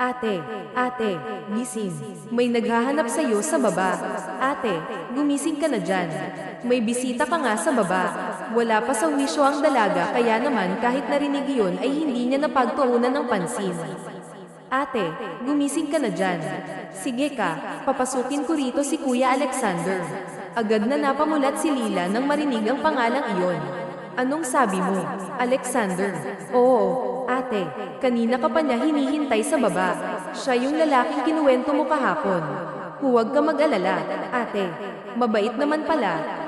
Ate, gising. May naghahanap sa iyo sa baba. Ate, gumising ka na dyan. May bisita ka nga sa baba. Wala pa sa wisyo ang dalaga kaya naman kahit narinig iyon ay hindi niya napagtuunan ng pansin. Ate, gumising ka na dyan. Sige ka, papasukin ko rito si Kuya Alexander. Agad na napamulat si Lila nang marinig ang pangalang iyon. Anong sabi mo, Alexander? Oo, ate, kanina ka pa niya hinihintay sa baba. Siya yung lalaking kinuwento mo kahapon. Huwag ka mag-alala, ate. Mabait naman pala,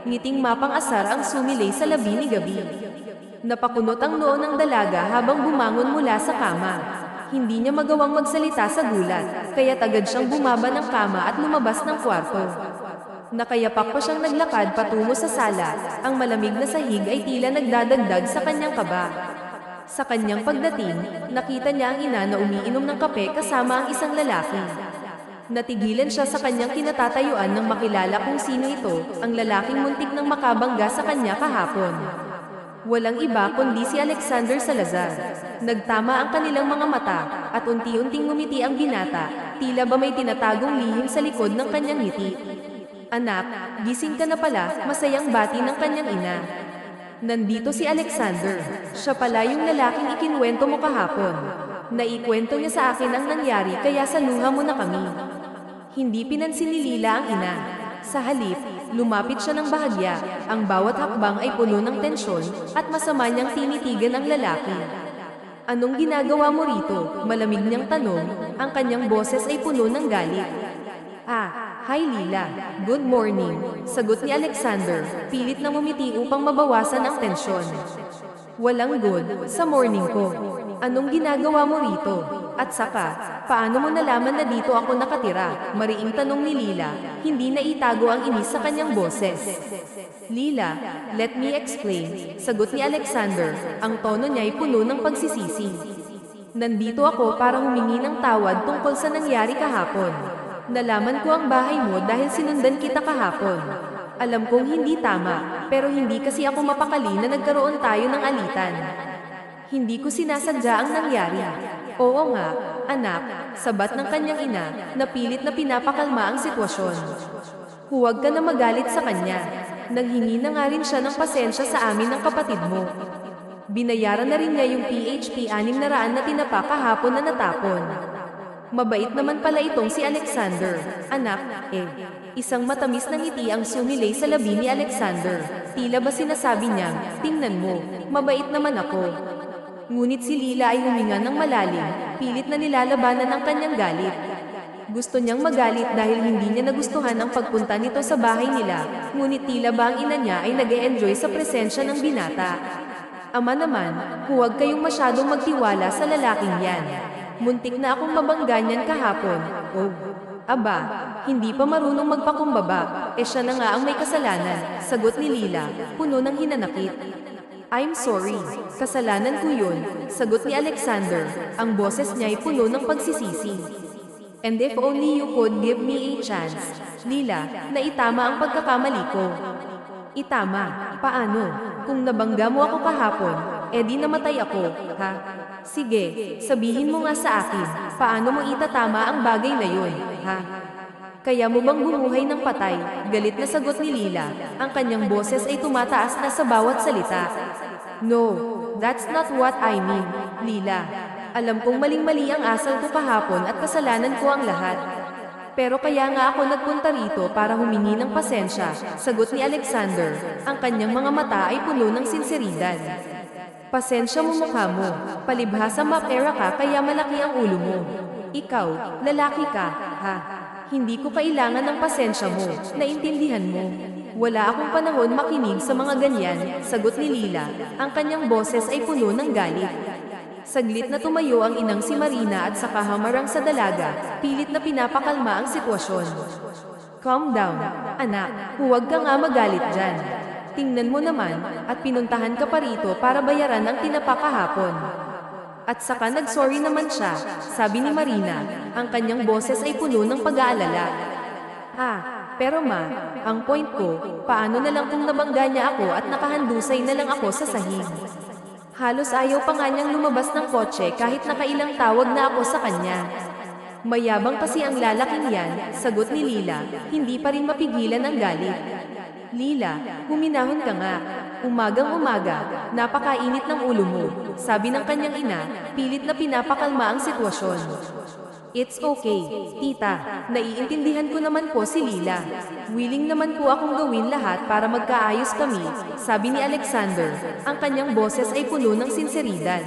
ngiting mapang-asar ang sumilay sa labi ni Gabi. Napakunot ang noo ng dalaga habang bumangon mula sa kama. Hindi niya magawang magsalita sa gulat, kaya agad siyang bumaba ng kama at lumabas ng kwarto. Nakayapak pa siyang naglakad patungo sa sala, ang malamig na sahig ay tila nagdadagdag sa kanyang kaba. Sa kanyang pagdating, nakita niya ang ina na umiinom ng kape kasama ang isang lalaki. Natigilan siya sa kanyang kinatatayuan nang makilala kung sino ito, ang lalaking muntik nang makabangga sa kanya kahapon. Walang iba kundi si Alexander Salazar. Nagtama ang kanilang mga mata, at unti-unting ngumiti ang binata, tila ba may tinatagong lihim sa likod ng kanyang ngiti. Anak, gising ka na pala, masayang bati ng kanyang ina. Nandito si Alexander. Siya pala yung lalaking ikinwento mo kahapon. Naikwento niya sa akin ang nangyari kaya saluha mo na kami. Hindi pinansin ni Lila ang ina. Sa halip, lumapit siya ng bahagya, ang bawat hakbang ay puno ng tensyon, at masama niyang tinitigan ang lalaki. Anong ginagawa mo rito? Malamig niyang tanong, ang kanyang boses ay puno ng galit. Hi Lila, good morning, sagot ni Alexander, pilit na ngumiti upang mabawasan ang tensyon. Walang good, sa morning ko. Anong ginagawa mo rito? At saka, paano mo nalaman na dito ako nakatira? Mariing tanong ni Lila, hindi na itago ang inis sa kanyang boses. Lila, let me explain, sagot ni Alexander, ang tono niya ay puno ng pagsisisi. Nandito ako para humingi ng tawad tungkol sa nangyari kahapon. Nalaman ko ang bahay mo dahil sinundan kita kahapon. Alam kong hindi tama, pero hindi kasi ako mapakali na nagkaroon tayo ng alitan. Hindi ko sinasadya ang nangyari. Oo nga, anak, sabat ng kanyang ina, na pilit na pinapakalma ang sitwasyon. Huwag ka na magalit sa kanya. Nanghingi na nga rin siya ng pasensya sa amin ng kapatid mo. Binayaran na rin niya yung PHP 600 na tinapa kahapon na natapon. Mabait naman pala itong si Alexander, anak, Isang matamis na ngiti ang sumilay sa labi ni Alexander. Tila ba sinasabi niyang, tingnan mo, mabait naman ako. Ngunit si Lila ay huminga ng malalim, pilit na nilalabanan ang kanyang galit. Gusto niyang magalit dahil hindi niya nagustuhan ang pagpunta nito sa bahay nila, ngunit tila ba ang ina niya ay nag-e-enjoy sa presensya ng binata. Ama naman, huwag kayong masyadong magtiwala sa lalaking yan. Muntik na akong mabangga niyan kahapon. Aba, hindi pa marunong magpakumbaba, siya na nga ang may kasalanan, sagot ni Lila, puno ng hinanakit. I'm sorry, kasalanan ko yun, sagot ni Alexander, ang boses niya ay puno ng pagsisisi. And if only you could give me a chance, Lila, na itama ang pagkakamali ko. Itama, paano? Kung nabangga mo ako kahapon, di namatay ako, ha? Sige, sabihin mo nga sa akin, paano mo itatama ang bagay na yun, ha? Kaya mo bang bumuhay ng patay? Galit na sagot ni Lila, ang kanyang boses ay tumataas na sa bawat salita. No, that's not what I mean, Lila. Alam kong maling-mali ang asal ko kahapon at kasalanan ko ang lahat. Pero kaya nga ako nagpunta rito para humingi ng pasensya, sagot ni Alexander, ang kanyang mga mata ay puno ng sinseridad. Pasensya mo mukha mo, palibhasa mapera ka kaya malaki ang ulo mo. Ikaw, lalaki ka, ha? Hindi ko kailangan ng pasensya mo, naintindihan mo. Wala akong panahon makinig sa mga ganyan, sagot ni Lila, ang kanyang boses ay puno ng galit. Saglit na tumayo ang inang si Marina at saka hamarang sa dalaga, pilit na pinapakalma ang sitwasyon. Calm down, anak, huwag ka nga magalit dyan. Tingnan mo naman, at pinuntahan ka pa rito para bayaran ang tinapa kahapon. At saka nag-sorry naman siya, sabi ni Marina, ang kanyang boses ay puno ng pag-aalala. Pero ma, ang point ko, paano na lang kung nabangga niya ako at nakahandusay na lang ako sa sahig? Halos ayaw pa nga niyang lumabas ng kotse kahit nakailang tawag na ako sa kanya. Mayabang kasi ang lalaking yan, sagot ni Lila, hindi pa rin mapigilan ang galit. Lila, huminahon ka nga. Umagang-umaga, napakainit ng ulo mo, sabi ng kanyang ina, pilit na pinapakalma ang sitwasyon. It's okay, tita, naiintindihan ko naman po si Lila. Willing naman po akong gawin lahat para magkaayos kami, sabi ni Alexander, ang kanyang boses ay puno ng sinseridad.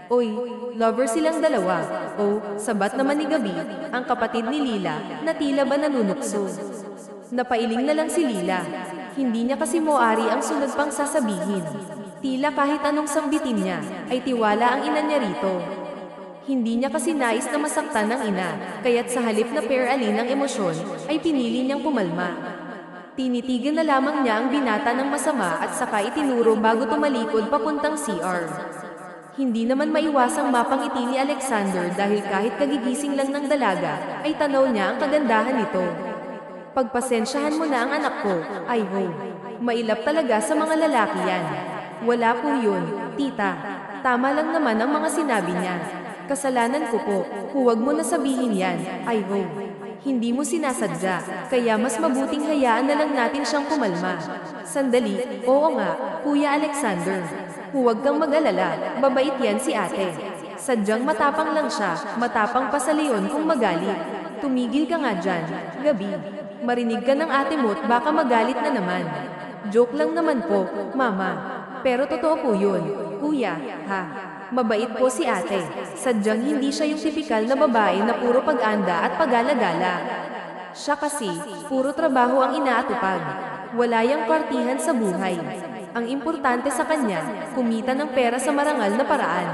Oy, lover silang dalawa. Oh, sabat naman ni Gabi, ang kapatid ni Lila, na tila ba nanunukso. Napailing na lang si Lila. Hindi niya kasi moari ang sunod pang sasabihin. Tila kahit anong sambitin niya, ay tiwala ang ina niya rito. Hindi niya kasi nais na masaktan ng ina, kaya't sa halip na pairalin ng emosyon, ay pinili niyang pumalma. Tinitigan na lamang niya ang binata ng masama at saka itinuro bago tumalikod papuntang CR. Hindi naman maiwasang mapangiti ni Alexander dahil kahit kagigising lang ng dalaga, ay tanaw niya ang kagandahan nito. Pagpasensyahan mo na ang anak ko, ay ho. Mailap talaga sa mga lalaki yan. Wala po yun, tita. Tama lang naman ang mga sinabi niya. Kasalanan ko po, huwag mo na sabihin yan, ay ho. Hindi mo sinasadya, kaya mas mabuting hayaan na lang natin siyang kumalma. Sandali, oo nga, Kuya Alexander. Huwag kang mag-alala, mabait yan si ate. Sadyang matapang lang siya, matapang pa sa leon kung magalit. Tumigil ka nga dyan, Gabi. Marinig ka ng ate mo't baka magalit na naman. Joke lang naman po, mama. Pero totoo po yun, kuya, ha. Mabait po si ate. Sadyang hindi siya yung tipikal na babae na puro pag-anda at pag-alagala. Siya kasi, puro trabaho ang inaatupag. Wala yang kwartihan sa buhay. Ang importante sa kanya, kumita ng pera sa marangal na paraan.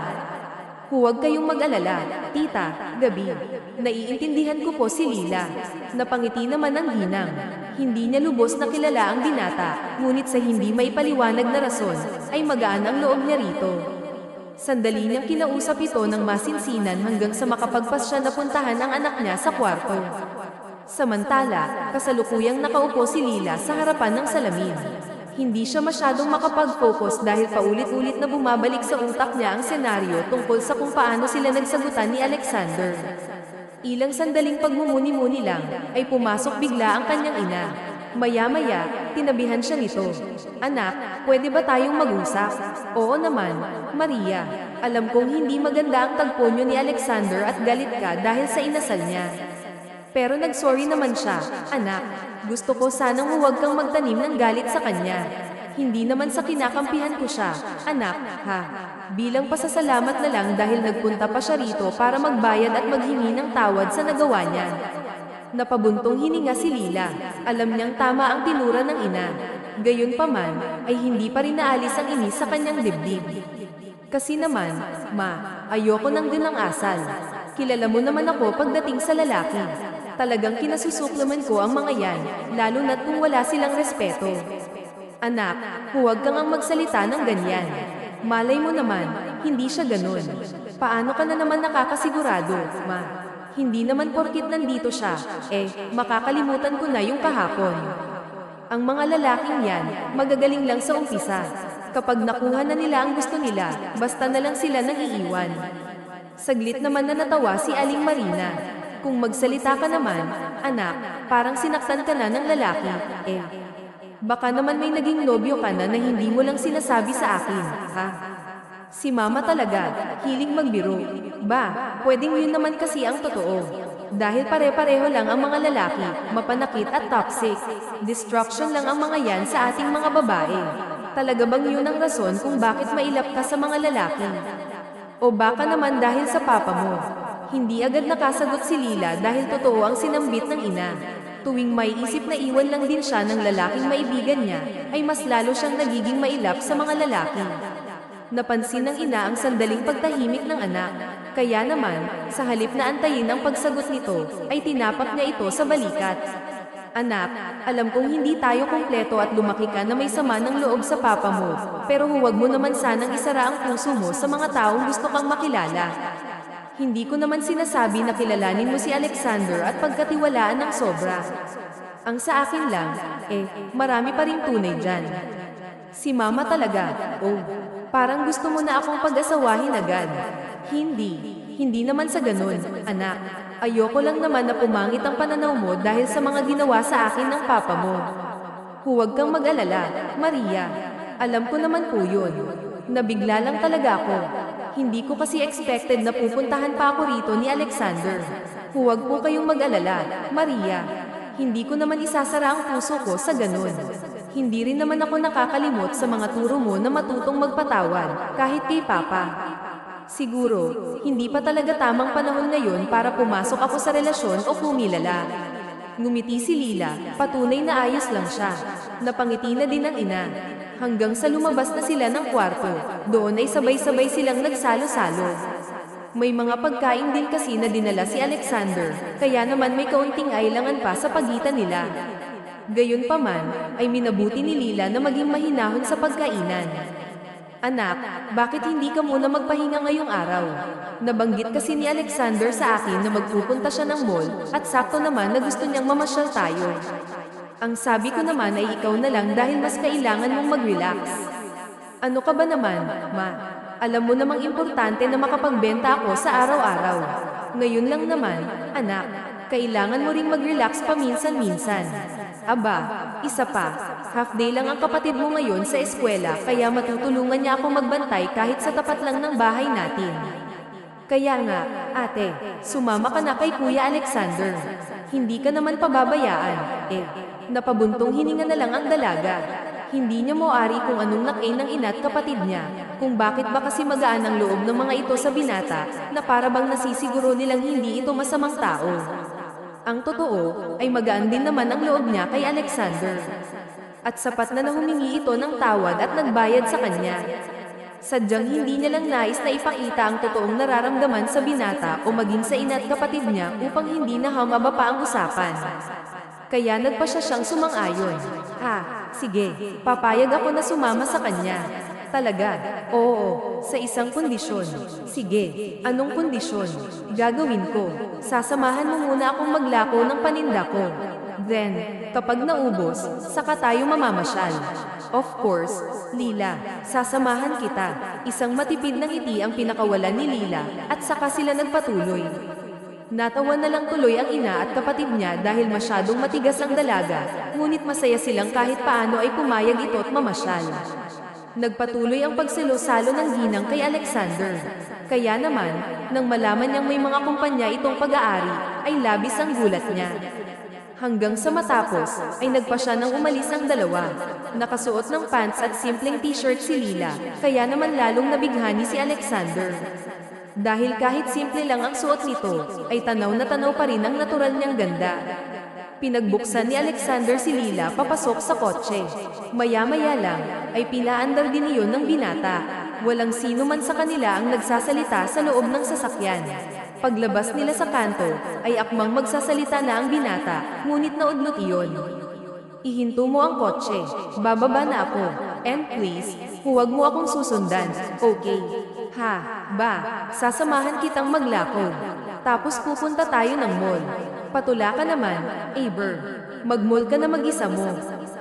Huwag kayong mag-alala, tita, Gabi. Naiintindihan ko po si Lila. Napangiti naman ang ginang. Hindi niya lubos na kilala ang binata, ngunit sa hindi maipaliwanag na rason, ay magaan ang loob niya rito. Sandali niyang kinausap ito ng masinsinan hanggang sa makapagpas siya na puntahan ang anak niya sa kwarto. Samantala, kasalukuyang nakaupo si Lila sa harapan ng salamin. Hindi siya masyadong makapag-focus dahil paulit-ulit na bumabalik sa utak niya ang senaryo tungkol sa kung paano sila nagsagutan ni Alexander. Ilang sandaling pagmumuni-muni lang, ay pumasok bigla ang kanyang ina. Maya-maya, tinabihan siya nito. Anak, pwede ba tayong mag-usap? Oo naman, Maria. Alam kong hindi maganda ang tagpo niyo ni Alexander at galit ka dahil sa inasal niya. Pero nag-sorry naman siya, anak. Gusto ko sanang huwag kang magtanim ng galit sa kanya. Hindi naman sa kinakampihan ko siya, anak, ha. Bilang pasasalamat na lang dahil nagpunta pa siya rito para magbayad at maghingi ng tawad sa nagawa niya. Napabuntong hininga si Lila. Alam niyang tama ang tinura ng ina. Gayunpaman, ay hindi pa rin naalis ang inis sa kanyang dibdib. Kasi naman, ma, ayoko nang din ang asal. Kilala mo naman ako pagdating sa lalaki. Talagang kinasusuklaman ko ang mga yan, lalo na't kung wala silang respeto. Anak, huwag kang ang magsalita ng ganyan. Malay mo naman, hindi siya ganun. Paano ka na naman nakakasigurado, ma? Hindi naman porkit nandito siya, makakalimutan ko na yung kahapon. Ang mga lalaking yan, magagaling lang sa umpisa. Kapag nakuha na nila ang gusto nila, basta na lang sila nang iiwan. Saglit naman na natawa si Aling Marina. Kung magsalita ka naman, anak, parang sinaktan ka na ng lalaki, baka naman may naging nobyo ka na hindi mo lang sinasabi sa akin, ha? Si mama talaga, hiling magbiro. Ba, pwedeng yun naman kasi ang totoo. Dahil pare-pareho lang ang mga lalaki, mapanakit at toxic. Destruction lang ang mga yan sa ating mga babae. Talaga bang yun ang rason kung bakit mailap ka sa mga lalaki? O baka naman dahil sa papa mo? Hindi agad nakasagot si Lila dahil totoo ang sinambit ng ina. Tuwing may isip na iwan lang din siya ng lalaking maibigan niya, ay mas lalo siyang nagiging mailap sa mga lalaki. Napansin ng ina ang sandaling pagtahimik ng anak. Kaya naman, sa halip na antayin ang pagsagot nito, ay tinapak niya ito sa balikat. Anak, alam kong hindi tayo kumpleto at lumaki ka na may sama ng loob sa papa mo, pero huwag mo naman sanang isara ang puso mo sa mga taong gusto kang makilala. Hindi ko naman sinasabi na kilalanin mo si Alexander at pagkatiwalaan ng sobra. Ang sa akin lang, marami pa ring tunay dyan. Si mama talaga, parang gusto mo na akong pag-asawahin agad. Hindi naman sa ganun, anak. Ayoko lang naman na pumangit ang pananaw mo dahil sa mga ginawa sa akin ng papa mo. Huwag kang mag-alala, Maria. Alam ko naman po yun. Nabigla lang talaga ako. Hindi ko kasi expected na pupuntahan pa ako rito ni Alexander. Huwag po kayong mag-alala, Maria. Hindi ko naman isasara ang puso ko sa ganun. Hindi rin naman ako nakakalimot sa mga turo mo na matutong magpatawad, kahit kay Papa. Siguro, hindi pa talaga tamang panahon ngayon para pumasok ako sa relasyon o kumilala. Ngumiti si Lila, patunay na ayos lang siya. Napangiti na din ang ina. Hanggang sa lumabas na sila ng kwarto, doon ay sabay-sabay silang nagsalo-salo. May mga pagkain din kasi na dinala si Alexander, kaya naman may kaunting ailangan pa sa pagitan nila. Gayunpaman, ay minabuti ni Lila na maging mahinahon sa pagkainan. Anak, bakit hindi ka muna magpahinga ngayong araw? Nabanggit kasi ni Alexander sa akin na magpupunta siya ng mall, at sakto naman na gusto niyang mamasyal tayo. Ang sabi ko naman ay ikaw na lang dahil mas kailangan mong mag-relax. Ano ka ba naman, ma? Alam mo namang importante na makapagbenta ako sa araw-araw. Ngayon lang naman, anak, kailangan mo ring mag-relax paminsan-minsan. Aba, isa pa, half day lang ang kapatid mo ngayon sa eskwela kaya matutulungan niya ako magbantay kahit sa tapat lang ng bahay natin. Kaya nga, ate, sumama ka na kay Kuya Alexander. Hindi ka naman pababayaan, napabuntong hininga na lang ang dalaga. Hindi niya moari kung anong nakain ng ina at kapatid niya, kung bakit ba kasi magaan ang loob ng mga ito sa binata, na para bang nasisiguro nilang hindi ito masamang tao. Ang totoo, ay magaan din naman ang loob niya kay Alexander. At sapat na humingi ito ng tawad at nagbayad sa kanya. Sadyang hindi niya lang nais na ipakita ang totoong nararamdaman sa binata o maging sa ina at kapatid niya upang hindi na humaba pa ang usapan. Kaya nagpa siyang sumang-ayon. Sige, papayag ako na sumama sa kanya. Talaga? Oo, sa isang kondisyon. Sige, anong kondisyon? Gagawin ko. Sasamahan mo muna akong maglako ng paninda ko. Then, kapag naubos, saka tayo mamamasyal. Of course, Lila, sasamahan kita. Isang matipid na ngiti ang pinakawalan ni Lila, at saka sila nagpatuloy. Natawa na lang tuloy ang ina at kapatid niya dahil masyadong matigas ang dalaga, ngunit masaya silang kahit paano ay pumayag ito at mamasyal. Nagpatuloy ang pagsalo-salo ng ginang kay Alexander. Kaya naman, nang malaman niyang may mga kumpanya itong pag-aari, ay labis ang gulat niya. Hanggang sa matapos, ay nagpa siya nang umalis ang dalawa. Nakasuot ng pants at simpleng t-shirt si Lila, kaya naman lalong nabighani si Alexander. Dahil kahit simple lang ang suot nito, ay tanaw na tanaw pa rin ang natural niyang ganda. Pinagbuksan ni Alexander si Lila papasok sa kotse. Maya-maya lang, ay pinaandar din iyon ng binata. Walang sino man sa kanila ang nagsasalita sa loob ng sasakyan. Paglabas nila sa kanto, ay akmang magsasalita na ang binata, ngunit naudlot iyon. Ihinto mo ang kotse, bababa na ako, and please, huwag mo akong susundan, okay? Sasamahan kitang maglako. Tapos pupunta tayo ng mall. Patula ka naman, Aber. Mag-mall ka na mag-isa mo.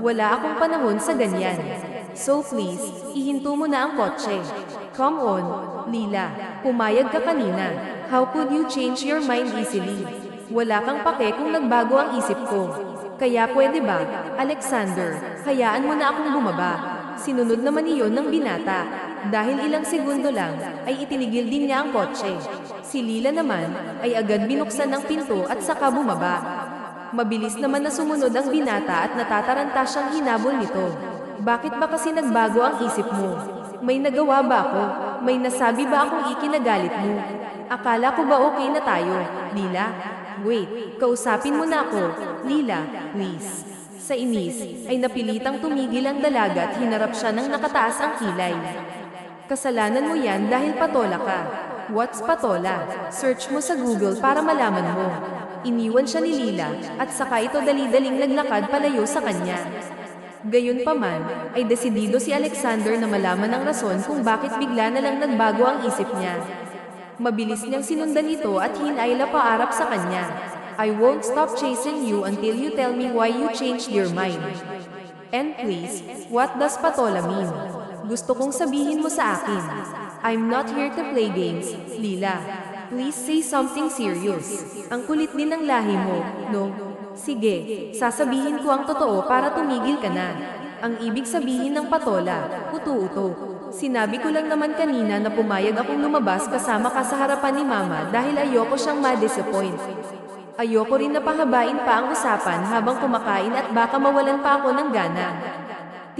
Wala akong panahon sa ganyan. So please, ihinto mo na ang kotse. Come on, Lila. Pumayag ka kanina. How could you change your mind easily? Wala kang pake kung nagbago ang isip ko. Kaya pwede ba, Alexander, hayaan mo na akong bumaba. Sinunod naman iyon ng binata. Dahil ilang segundo lang, ay itinigil din niya ang kotse. Si Lila naman, ay agad binuksan ng pinto at saka bumaba. Mabilis naman na sumunod ang binata at natataranta siyang hinabol nito. Bakit ba kasi nagbago ang isip mo? May nagawa ba ako? May nasabi ba akong ikinagalit mo? Akala ko ba okay na tayo, Lila? Wait, kausapin mo na ako, Lila, please. Sa inis, ay napilitang tumigil ang dalaga at hinarap siya ng nakataas ang kilay. Kasalanan mo yan dahil patola ka. What's patola? Search mo sa Google para malaman mo. Iniwan siya ni Lila, at saka ito dali-daling naglakad palayo sa kanya. Gayunpaman, ay desidido si Alexander na malaman ang rason kung bakit bigla na lang nagbago ang isip niya. Mabilis niyang sinundan ito at hinayla paarap sa kanya. I won't stop chasing you until you tell me why you changed your mind. And please, what does patola mean? Gusto kong sabihin mo sa akin. I'm not here to play games, Lila. Please say something serious. Ang kulit din ng lahi mo, no? Sige, sasabihin ko ang totoo para tumigil ka na. Ang ibig sabihin ng patola, uto-uto. Sinabi ko lang naman kanina na pumayag akong lumabas kasama ka sa harapan ni Mama dahil ayoko siyang ma-disappoint. Ayoko rin na pahabain pa ang usapan habang kumakain at baka mawalan pa ako ng gana.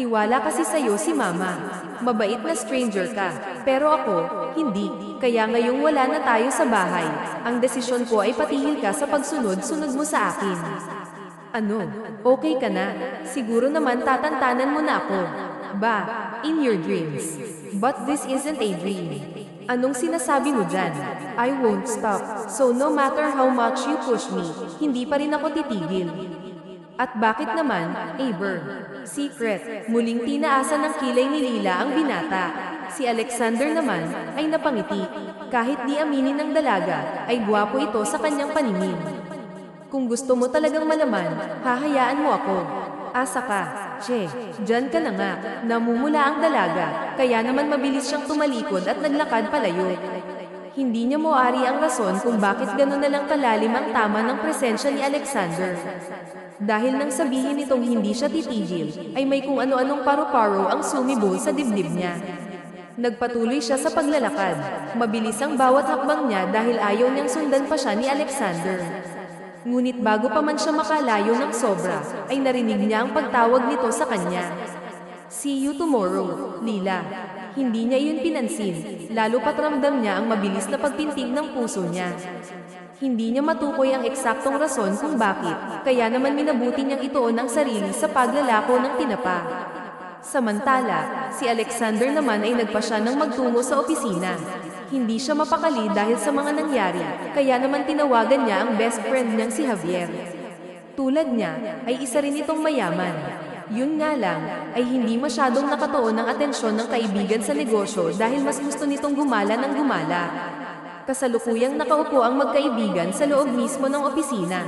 Tiwala kasi sa'yo si Mama. Mabait na stranger ka. Pero ako, hindi. Kaya ngayong wala na tayo sa bahay, ang desisyon ko ay patihil ka sa pagsunod-sunod mo sa akin. Ano? Okay ka na? Siguro naman tatantanan mo na ako. Ba, in your dreams. But this isn't a dream. Anong sinasabi mo dyan? I won't stop. So no matter how much you push me, hindi pa rin ako titigil. At bakit naman, Aber? Secret, muling tinaasan ng kilay ni Lila ang binata. Si Alexander naman ay napangiti. Kahit di aminin ng dalaga, ay gwapo ito sa kanyang paningin. Kung gusto mo talagang malaman, hahayaan mo ako. Asa ka, Che, dyan ka na nga. Namumula ang dalaga, kaya naman mabilis siyang tumalikod at naglakad palayo. Hindi niya moari ang rason kung bakit gano'n na lang kalalim ang tama ng presensya ni Alexander. Dahil nang sabihin nitong hindi siya titigil, ay may kung ano-anong paro-paro ang sumibol sa dibdib niya. Nagpatuloy siya sa paglalakad. Mabilis ang bawat hakbang niya dahil ayaw niyang sundan pa siya ni Alexander. Ngunit bago pa man siya makalayo ng sobra, ay narinig niya ang pagtawag nito sa kanya. See you tomorrow, Lila. Hindi niya iyon pinansin, lalo pat ramdam niya ang mabilis na pagpintig ng puso niya. Hindi niya matukoy ang eksaktong rason kung bakit, kaya naman minabuti niyang ituon ang sarili sa paglalako ng tinapa. Samantala, si Alexander naman ay nagpasya ng magtungo sa opisina. Hindi siya mapakali dahil sa mga nangyari, kaya naman tinawagan niya ang best friend niyang si Javier. Tulad niya, ay isa rin itong mayaman. Yun nga lang, ay hindi masyadong nakatuon ang atensyon ng kaibigan sa negosyo dahil mas gusto nitong gumala ng gumala. Kasalukuyang nakaupo ang magkaibigan sa loob mismo ng opisina.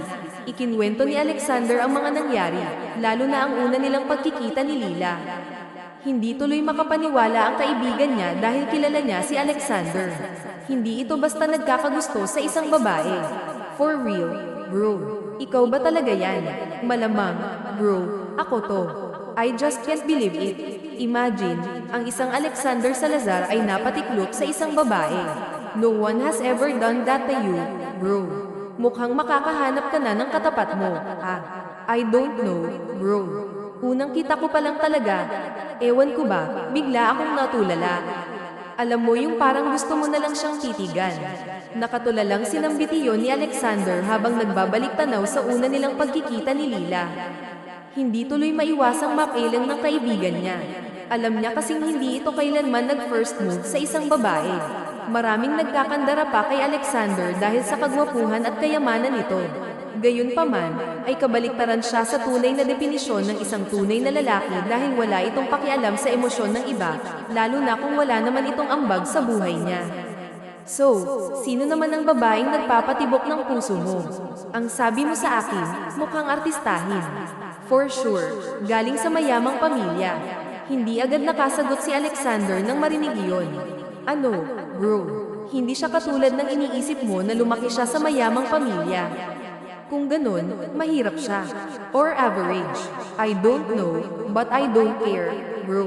Ikinwento ni Alexander ang mga nangyari, lalo na ang una nilang pagkikita ni Lila. Hindi tuloy makapaniwala ang kaibigan niya dahil kilala niya si Alexander. Hindi ito basta nagkakagusto sa isang babae. For real, bro. Ikaw ba talaga yan? Malamang, bro, ako to. I just can't believe it. Imagine, ang isang Alexander Salazar ay napatiklop sa isang babae. No one has ever done that to you, bro. Mukhang makakahanap ka na ng katapat mo, ha? I don't know, bro. Unang kita ko pa lang talaga. Ewan ko ba, bigla akong natulala. Alam mo yung parang gusto mo na lang siyang titigan. Nakatulalang sinambiti yon ni Alexander habang nagbabalik tanaw sa una nilang pagkikita ni Lila. Hindi tuloy maiwasang mapilang ng kaibigan niya. Alam niya kasing hindi ito kailanman nag-first move sa isang babae. Maraming nagkakandara pa kay Alexander dahil sa kagwapuhan at kayamanan nito. Gayunpaman, ay kabaliktaran siya sa tunay na definisyon ng isang tunay na lalaki dahil wala itong pakialam sa emosyon ng iba, lalo na kung wala naman itong ambag sa buhay niya. So, sino naman ang babaeng nagpapatibok ng puso mo? Ang sabi mo sa akin, mukhang artistahin. For sure, galing sa mayamang pamilya. Hindi agad nakasagot si Alexander nang marinig iyon. Ano, bro? Hindi siya katulad ng iniisip mo na lumaki siya sa mayamang pamilya. Kung ganun, mahirap siya. Or average. I don't know, but I don't care, bro.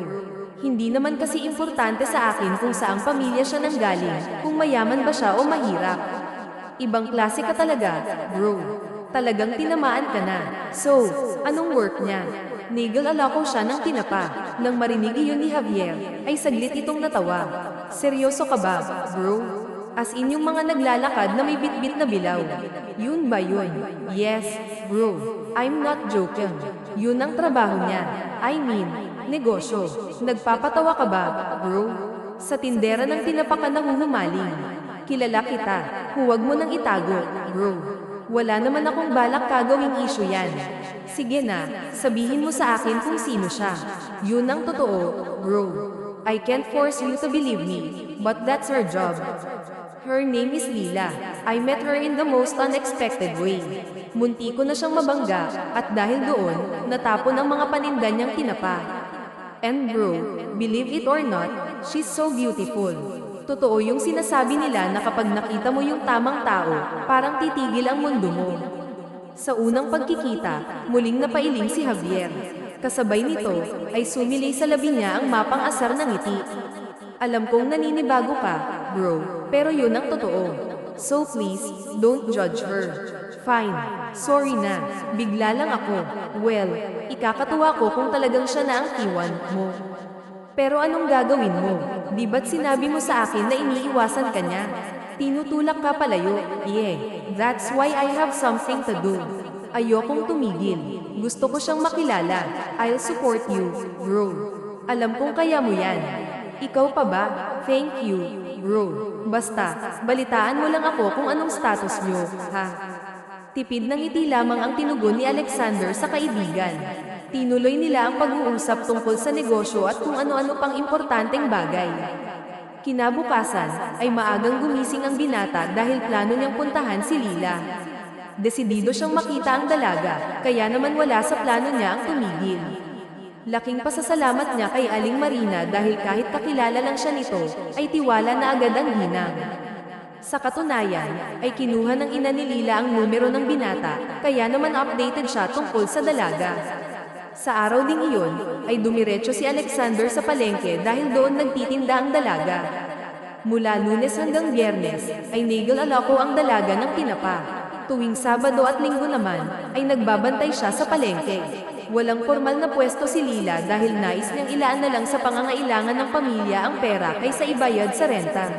Hindi naman kasi importante sa akin kung saang pamilya siya nanggaling, kung mayaman ba siya o mahirap. Ibang klase ka talaga, bro. Talagang tinamaan ka na. So, anong work niya? Nigel-alako siya ng tinapa. Nang marinig iyon ni Javier, ay saglit itong natawa. Seryoso ka ba, bro? As in yung mga naglalakad na may bitbit na bilaw. Yun ba yun? Yes, bro. I'm not joking. Yun ang trabaho niya. I mean, negosyo. Nagpapatawa ka ba, bro? Sa tindera ng tinapa ka nahuhumaling. Kilala kita. Huwag mo nang itago, bro. Wala naman akong balak kagawing issue yan. Sige na, sabihin mo sa akin kung sino siya. Yun ang totoo, bro. I can't force you to believe me, but that's her job. Her name is Lila. I met her in the most unexpected way. Munti ko na siyang mabangga, at dahil doon, natapon ang mga paninda niyang tinapa. And bro, believe it or not, she's so beautiful. Totoo yung sinasabi nila na kapag nakita mo yung tamang tao, parang titigil ang mundo mo. Sa unang pagkikita, muling napailing si Javier. Kasabay nito, ay sumilay sa labi niya ang mapang asar ng ngiti. Alam kong naninibago ka, bro, pero yun ang totoo. So please, don't judge her. Fine. Sorry na. Bigla lang ako. Well, ikakatuwa ko kung talagang siya na ang iwan mo. Pero anong gagawin mo? Di ba't sinabi mo sa akin na iniiwasan ka niya? Tinutulak ka palayo. Yeah, that's why I have something to do. Ayokong tumigil. Gusto ko siyang makilala. I'll support you, bro. Alam kong kaya mo yan. Ikaw pa ba? Thank you, bro. Basta, balitaan mo lang ako kung anong status niyo, ha? Tipid ng ngiti lamang ang tinugon ni Alexander sa kaibigan. Tinuloy nila ang pag-uusap tungkol sa negosyo at kung ano-ano pang importanteng bagay. Kinabukasan, ay maagang gumising ang binata dahil plano niyang puntahan si Lila. Desidido siyang makita ang dalaga, kaya naman wala sa plano niya ang tumigil. Laking pasasalamat niya kay Aling Marina dahil kahit kakilala lang siya nito, ay tiwala na agad ang ginang. Sa katunayan, ay kinuha ng ina ni Lila ang numero ng binata, kaya naman updated siya tungkol sa dalaga. Sa araw ding iyon, ay dumiretso si Alexander sa palengke dahil doon nagtitinda ang dalaga. Mula Lunes hanggang Biyernes, ay nagal-alako ang dalaga ng tinapa. Tuwing Sabado at Linggo naman, ay nagbabantay siya sa palengke. Walang formal na pwesto si Lila dahil nais niyang ilaan na lang sa pangangailangan ng pamilya ang pera kaysa ibayad sa renta.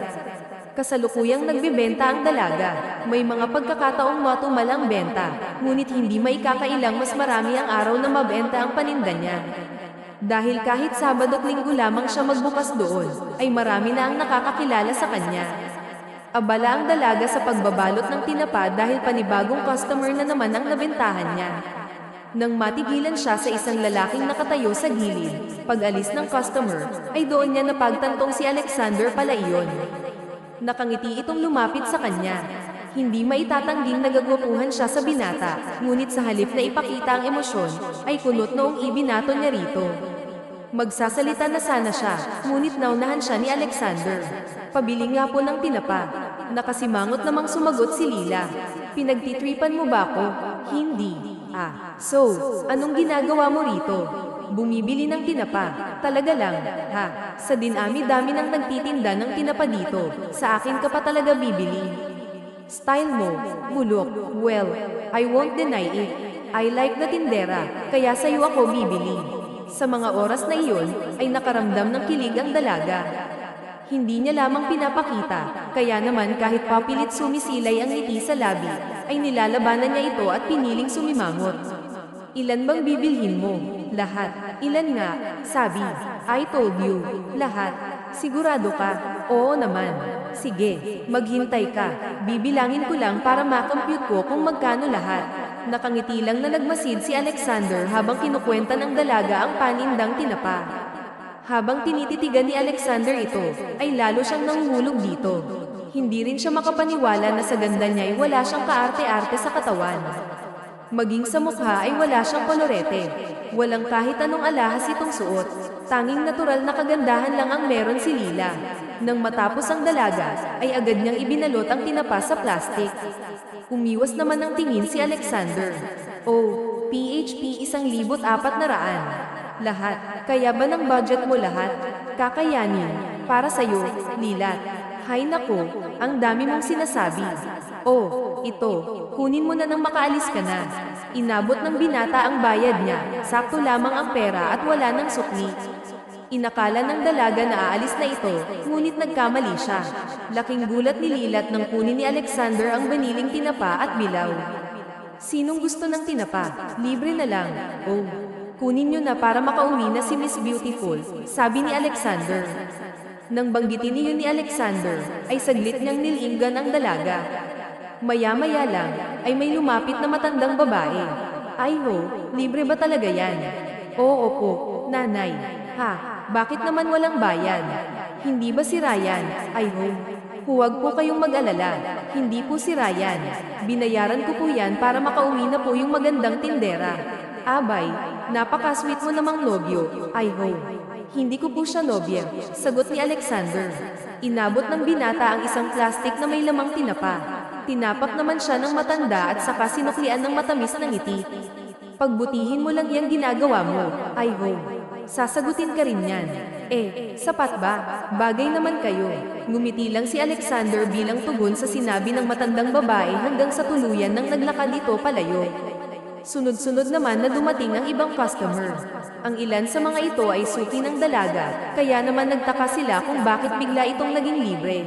Kasalukuyang nagbebenta ang dalaga. May mga pagkakataong matumal ang benta, ngunit hindi maikakailang mas marami ang araw na mabenta ang paninda niya. Dahil kahit Sabado at Linggo lamang siya magbukas doon, ay marami na ang nakakakilala sa kanya. Abala ang dalaga sa pagbabalot ng tinapa dahil panibagong customer na naman ang nabentahan niya. Nang matigilan siya sa isang lalaking nakatayo sa gilid, pag-alis ng customer, ay doon niya napagtantong si Alexander pala iyon. Nakangiti itong lumapit sa kanya. Hindi maitatangging nagagwapuhan siya sa binata, ngunit sa halip na ipakita ang emosyon, ay kunot noong ibinato niya rito. Magsasalita na sana siya, ngunit naunahan siya ni Alexander. Pabili nga po ng tinapa. Nakasimangot namang sumagot si Lila. Pinagtitripan mo ba ako? Hindi. So, anong ginagawa mo rito? Bumibili ng tinapa. Talaga lang, ha? Sa dinami-dami ng nagtitinda ng tinapa dito, sa akin ka pa talaga bibili. Style mo, bulok. Well, I won't deny it. I like the tindera, kaya sa'yo ako bibili. Sa mga oras na iyon, ay nakaramdam ng kilig ang dalaga. Hindi niya lamang pinapakita, kaya naman kahit papilit sumisilay ang ngiti sa labi, ay nilalabanan niya ito at piniling sumimangot. Ilan bang bibilhin mo? Lahat. Ilan nga? Sabi. I told you. Lahat. Sigurado ka? Oo naman. Sige, maghintay ka. Bibilangin ko lang para makompute ko kung magkano lahat. Nakangiti lang na nagmasid si Alexander habang kinukwenta ng dalaga ang panindang tinapa. Habang tinititigan ni Alexander ito, ay lalo siyang nanguhulog dito. Hindi rin siya makapaniwala na sa ganda niya ay wala siyang kaarte-arte sa katawan. Maging sa mukha ay wala siyang kolorete. Walang kahit anong alahas itong suot. Tanging natural na kagandahan lang ang meron si Lila. Nang matapos ang dalaga, ay agad niyang ibinalot ang tinapa sa plastik. Umiwas naman ng tingin si Alexander. Oh, PHP 1,400. Lahat. Kaya ba ng budget mo lahat? Kakayanin. Para sa'yo, Lilat. Hay nako, ang dami mong sinasabi. Oh, ito. Kunin mo na nang makaalis ka na. Inabot ng binata ang bayad niya. Sakto lamang ang pera at wala ng sukli. Inakala ng dalaga na aalis na ito, ngunit nagkamali siya. Laking gulat ni Lilat nang kunin ni Alexander ang baniling tinapa at bilaw. Sinong gusto ng tinapa? Libre na lang. Oh. Kunin niyo na para makauwi na si Miss Beautiful, sabi ni Alexander. Nang banggitin niyo ni Alexander, ay saglit niyang nilinggan ang dalaga. Maya-maya lang, ay may lumapit na matandang babae. Ay ho, libre ba talaga yan? Oo po, nanay. Ha, bakit naman walang bayan? Hindi ba si Ryan? Ay ho, huwag po kayong mag-alala. Hindi po si Ryan. Binayaran ko po yan para makauwi na po yung magandang tindera. Abay, napaka-sweet mo namang nobyo. Ay ho. Hindi ko po siya nobya, sagot ni Alexander. Inabot ng binata ang isang plastik na may lamang tinapa. Tinapak naman siya ng matanda at saka sinuklian ng matamis na ngiti. Pagbutihin mo lang yang ginagawa mo. Ay ho. Sasagutin ka rin yan. Sapat ba? Bagay naman kayo. Ngumiti lang si Alexander bilang tugon sa sinabi ng matandang babae hanggang sa tuluyan nang naglakad ito palayo. Sunod-sunod naman na dumating ang ibang customer. Ang ilan sa mga ito ay suki ng dalaga, kaya naman nagtaka sila kung bakit bigla itong naging libre.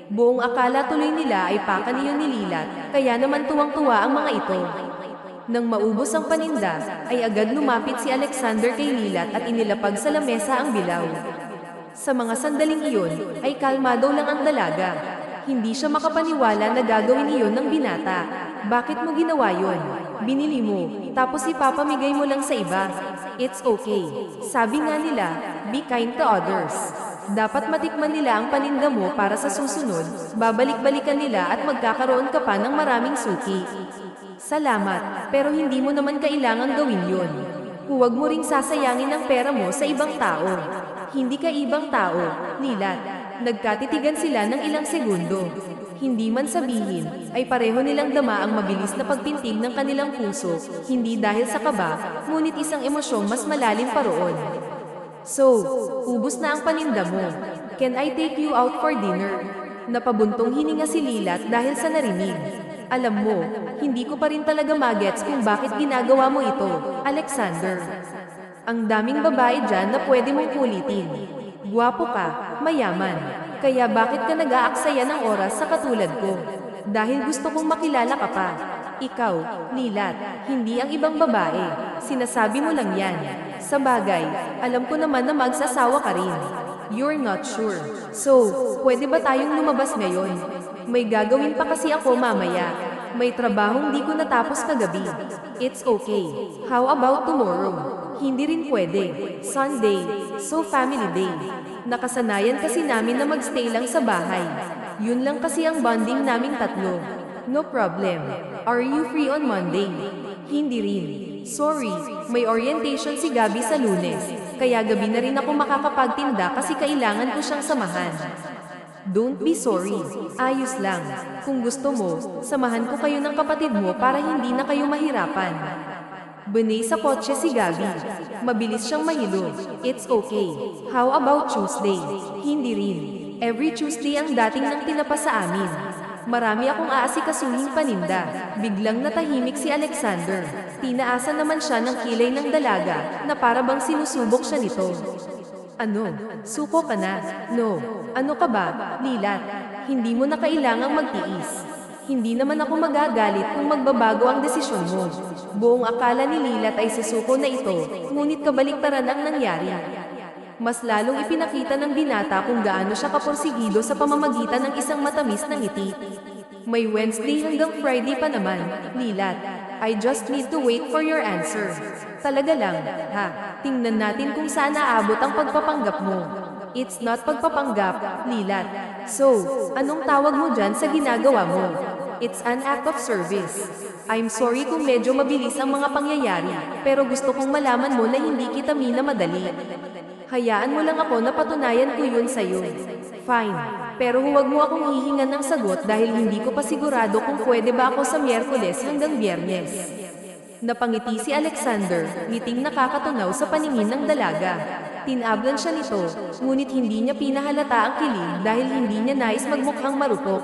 Buong akala tuloy nila ay pakan iyon ni Lilat, kaya naman tuwang-tuwa ang mga ito. Nang maubos ang paninda, ay agad lumapit si Alexander kay Lilat at inilapag sa lamesa ang bilaw. Sa mga sandaling iyon, ay kalmado lang ang dalaga. Hindi siya makapaniwala na gagawin iyon ng binata. Bakit mo ginawa yon? Binili mo, tapos ipapamigay mo lang sa iba. It's okay. Sabi nga nila, be kind to others. Dapat matikman nila ang paninda mo para sa susunod, babalik-balikan nila at magkakaroon ka pa ng maraming suki. Salamat, pero hindi mo naman kailangang gawin yon. Huwag mo ring sasayangin ang pera mo sa ibang tao. Hindi ka ibang tao, Lilat. Nagkatitigan sila ng ilang segundo. Hindi man sabihin, ay pareho nilang dama ang mabilis na pagpintig ng kanilang puso, hindi dahil sa kaba, ngunit isang emosyong mas malalim pa roon. So, ubos na ang paninda mo. Can I take you out for dinner? Napabuntong hininga si Lilat dahil sa narinig. Alam mo, hindi ko pa rin talaga magets kung bakit ginagawa mo ito, Alexander. Ang daming babae dyan na pwede mong kulitin. Guwapo ka, mayaman. Kaya bakit ka nag-aaksaya ng oras sa katulad ko? Dahil gusto kong makilala ka pa. Ikaw, Lilat, hindi ang ibang babae. Sinasabi mo lang yan. Sa bagay, alam ko naman na magsasawa ka rin. You're not sure. So, pwede ba tayong lumabas ngayon? May gagawin pa kasi ako mamaya. May trabahong di ko natapos kagabi. It's okay. How about tomorrow? Hindi rin pwede. Sunday, so family day. Nakasanayan kasi namin na magstay lang sa bahay. Yun lang kasi ang bonding naming tatlo. No problem. Are you free on Monday? Hindi rin. Sorry, may orientation si Gabi sa Lunes. Kaya gabi na rin ako makakapagtinda kasi kailangan ko siyang samahan. Don't be sorry. Ayos lang. Kung gusto mo, samahan ko kayo ng kapatid mo para hindi na kayo mahirapan. Bunay sa kotse si Gabi. Mabilis siyang mahilo. It's okay. How about Tuesday? Hindi rin. Every Tuesday ang dating ng tinapa sa amin. Marami akong aasikasuhing paninda. Biglang natahimik si Alexander. Tinaasan naman siya ng kilay ng dalaga na para bang sinusubok siya nito. Ano? Suko ka na? No. Ano ka ba, Lilat? Hindi mo na kailangang magtiis. Hindi naman ako magagalit kung magbabago ang desisyon mo. Buong akala ni Lilat ay susuko na ito, ngunit kabaliktaran ang nangyari. Mas lalong ipinakita ng binata kung gaano siya kaporsigido sa pamamagitan ng isang matamis na ngiti. May Wednesday hanggang Friday pa naman, Lilat. I just need to wait for your answer. Talaga lang, ha? Tingnan natin kung saan aabot ang pagpapanggap mo. It's not pagpapanggap, Lilat. So, anong tawag mo dyan sa ginagawa mo? It's an act of service. I'm sorry kung medyo mabilis ang mga pangyayari, pero gusto kong malaman mo na hindi kita minamadali. Hayaan mo lang ako na patunayan ko yun sa'yo. Fine, pero huwag mo akong hihingan ng sagot dahil hindi ko pa sigurado kung pwede ba ako sa Miyerkules hanggang Biyernes. Napangiti si Alexander, ngiting nakakatunaw sa paningin ng dalaga. Tinablan siya nito, ngunit hindi niya pinahalata ang kilig dahil hindi niya nais magmukhang marupok.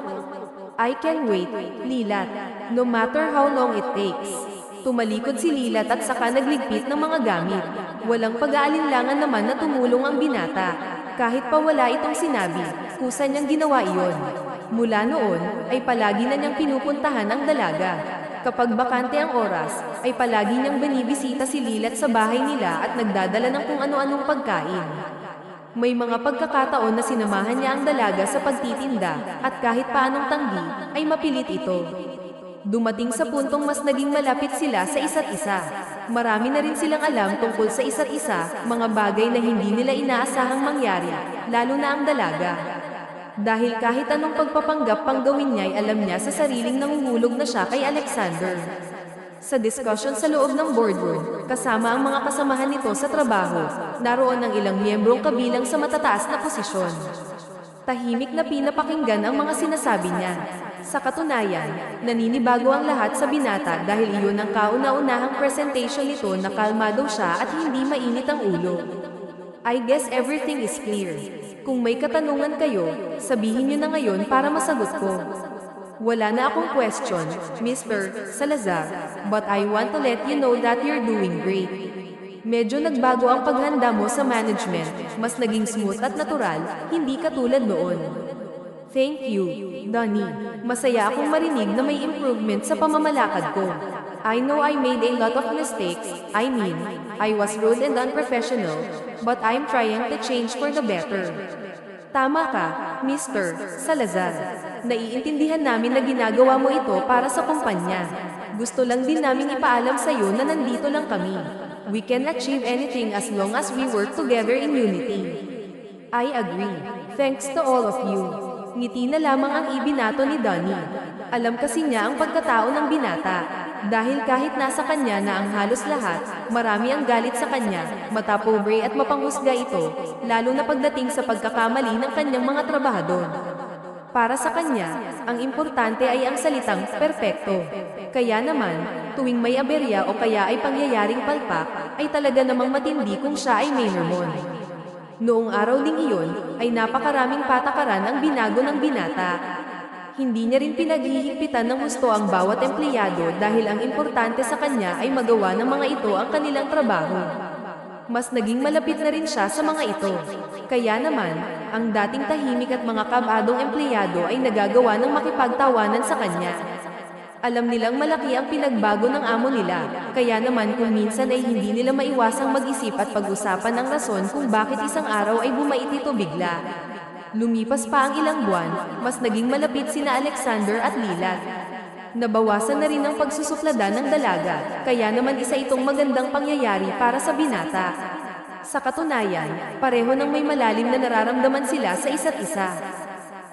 I can wait, Lilat, no matter how long it takes. Tumalikod si Lilat at saka nagligpit ng mga gamit. Walang pag-aalinlangan naman na tumulong ang binata. Kahit pa wala itong sinabi, kusa niyang ginawa iyon. Mula noon, ay palagi na niyang pinupuntahan ang dalaga. Kapag bakante ang oras, ay palagi niyang binibisita si Lilat sa bahay nila at nagdadala ng kung ano-anong pagkain. May mga pagkakataon na sinamahan niya ang dalaga sa pagtitinda, at kahit paanong tanggi, ay mapilit ito. Dumating sa puntong mas naging malapit sila sa isa't isa. Marami na rin silang alam tungkol sa isa't isa, mga bagay na hindi nila inaasahang mangyari, lalo na ang dalaga. Dahil kahit anong pagpapanggap pang gawin niya ay alam niya sa sariling nanguhulog na siya kay Alexander. Sa discussion sa loob ng boardroom, kasama ang mga kasamahan nito sa trabaho, naroon ang ilang miyembrong kabilang sa matataas na posisyon. Tahimik na pinapakinggan ang mga sinasabi niya. Sa katunayan, naninibago ang lahat sa binata dahil iyon ang kauna-unahang presentation nito na kalmado siya at hindi mainit ang ulo. I guess everything is clear. Kung may katanungan kayo, sabihin niyo na ngayon para masagot ko. Wala na akong question, Mr. Salazar, but I want to let you know that you're doing great. Medyo nagbago ang paghanda mo sa management, mas naging smooth at natural, hindi katulad noon. Thank you, Donnie. Masaya akong marinig na may improvement sa pamamalakad ko. I know I made a lot of mistakes, I was rude and unprofessional, but I'm trying to change for the better. Tama ka, Mr. Salazar. Naiintindihan namin na ginagawa mo ito para sa kumpanya. Gusto lang din namin ipaalam sa iyo na nandito lang kami. We can achieve anything as long as we work together in unity. I agree. Thanks to all of you. Ngiti na lamang ang ibinato ni Donnie. Alam kasi niya ang pagkatao ng binata. Dahil kahit nasa kanya na ang halos lahat, marami ang galit sa kanya, matapobre at mapanghusga ito, lalo na pagdating sa pagkakamali ng kanyang mga trabahador. Para sa kanya, ang importante ay ang salitang perpekto. Kaya naman, tuwing may aberya o kaya ay pangyayaring palpak, ay talaga namang matindi kung siya ay may hormon. Noong araw ding iyon, ay napakaraming patakaran ang binago ng binata. Hindi niya rin pinaghihigpitan ng gusto ang bawat empleyado dahil ang importante sa kanya ay magawa ng mga ito ang kanilang trabaho. Mas naging malapit na rin siya sa mga ito. Kaya naman, ang dating tahimik at mga kabadong empleyado ay nagagawa ng makipagtawanan sa kanya. Alam nilang malaki ang pinagbago ng amo nila, kaya naman kung minsan ay hindi nila maiwasang mag-isip at pag-usapan ang rason kung bakit isang araw ay bumait ito bigla. Lumipas pa ang ilang buwan, mas naging malapit sina Alexander at Lilat. Nabawasan na rin ang pagsusukladan ng dalaga, kaya naman isa itong magandang pangyayari para sa binata. Sa katunayan, pareho nang may malalim na nararamdaman sila sa isa't isa.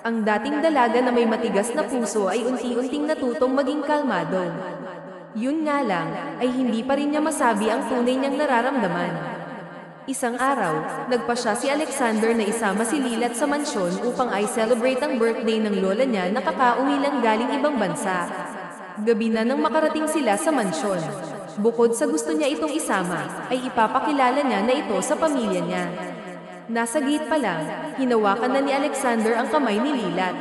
Ang dating dalaga na may matigas na puso ay unti-unting natutong maging kalmado. Yun nga lang, ay hindi pa rin niya masabi ang tunay niyang nararamdaman. Isang araw, nagpa siya si Alexander na isama si Lilat sa mansyon upang ay celebrate ang birthday ng lola niya na kakauwi lang galing ibang bansa. Gabi na nang makarating sila sa mansyon. Bukod sa gusto niya itong isama, ay ipapakilala niya na ito sa pamilya niya. Nasa gate pa lang, hinawakan na ni Alexander ang kamay ni Lilat.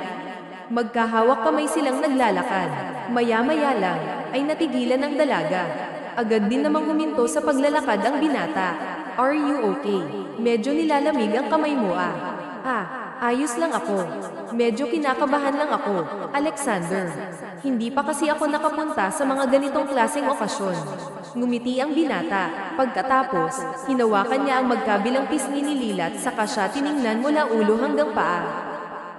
Magkahawak kamay silang naglalakad. Maya-maya lang, ay natigilan ang dalaga. Agad din namang huminto sa paglalakad ang binata. Are you okay? Medyo nilalamig ang kamay mo ah. Ayos lang ako. Medyo kinakabahan lang ako, Alexander. Hindi pa kasi ako nakapunta sa mga ganitong klaseng okasyon. Ngumiti ang binata. Pagkatapos, hinawakan niya ang magkabilang pisngi ni Lilat saka siya tiningnan mula ulo hanggang paa.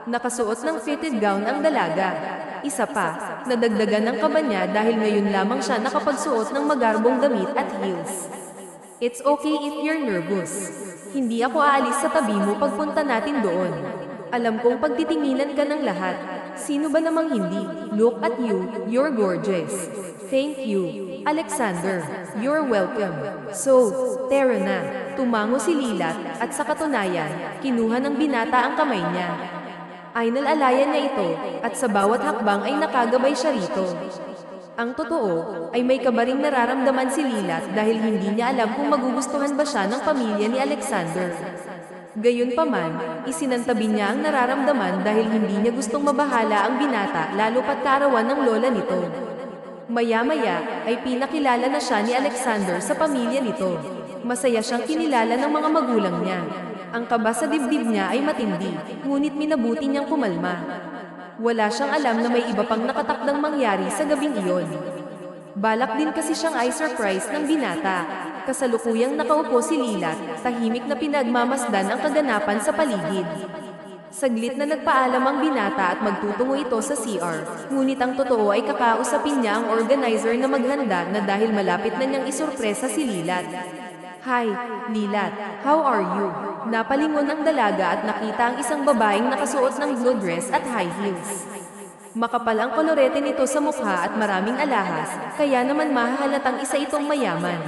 Nakasuot ng fitted gown ang dalaga. Isa pa, nadagdagan ng kaba niya dahil ngayon lamang siya nakapagsuot ng magarbong damit at heels. It's okay if you're nervous. Hindi ako aalis sa tabi mo pagpunta natin doon. Alam kong pagtitinginan ka ng lahat. Sino ba namang hindi? Look at you, you're gorgeous. Thank you, Alexander. You're welcome. So, tara na. Tumango si Lilat, at sa katunayan, kinuha ng binata ang kamay niya. Ay nalalayan niya ito, at sa bawat hakbang ay nakagabay siya rito. Ang totoo, ay may kabaring nararamdaman si Lilat dahil hindi niya alam kung magugustuhan ba siya ng pamilya ni Alexander. Gayunpaman, isinantabi niya ang nararamdaman dahil hindi niya gustong mabahala ang binata lalo pat kaarawan ng lola nito. Maya-maya, ay pinakilala na siya ni Alexander sa pamilya nito. Masaya siyang kinilala ng mga magulang niya. Ang kaba sa dibdib niya ay matindi, ngunit minabuti niyang kumalma. Wala siyang alam na may iba pang nakatakdang mangyari sa gabing iyon. Balak din kasi siyang i-surprise ng binata. Kasalukuyang nakaupo si Lilat, tahimik na pinagmamasdan ang kaganapan sa paligid. Saglit na nagpaalam ang binata at magtutungo ito sa CR, ngunit ang totoo ay kakausapin niya ang organizer na maghanda na dahil malapit na niyang isurpresa si Lilat. Hi, Lilat. How are you? Napalingon ang dalaga at nakita ang isang babaeng nakasuot ng blue dress at high heels. Makapal ang kolorete nito sa mukha at maraming alahas, kaya naman mahahalatang isa itong mayaman.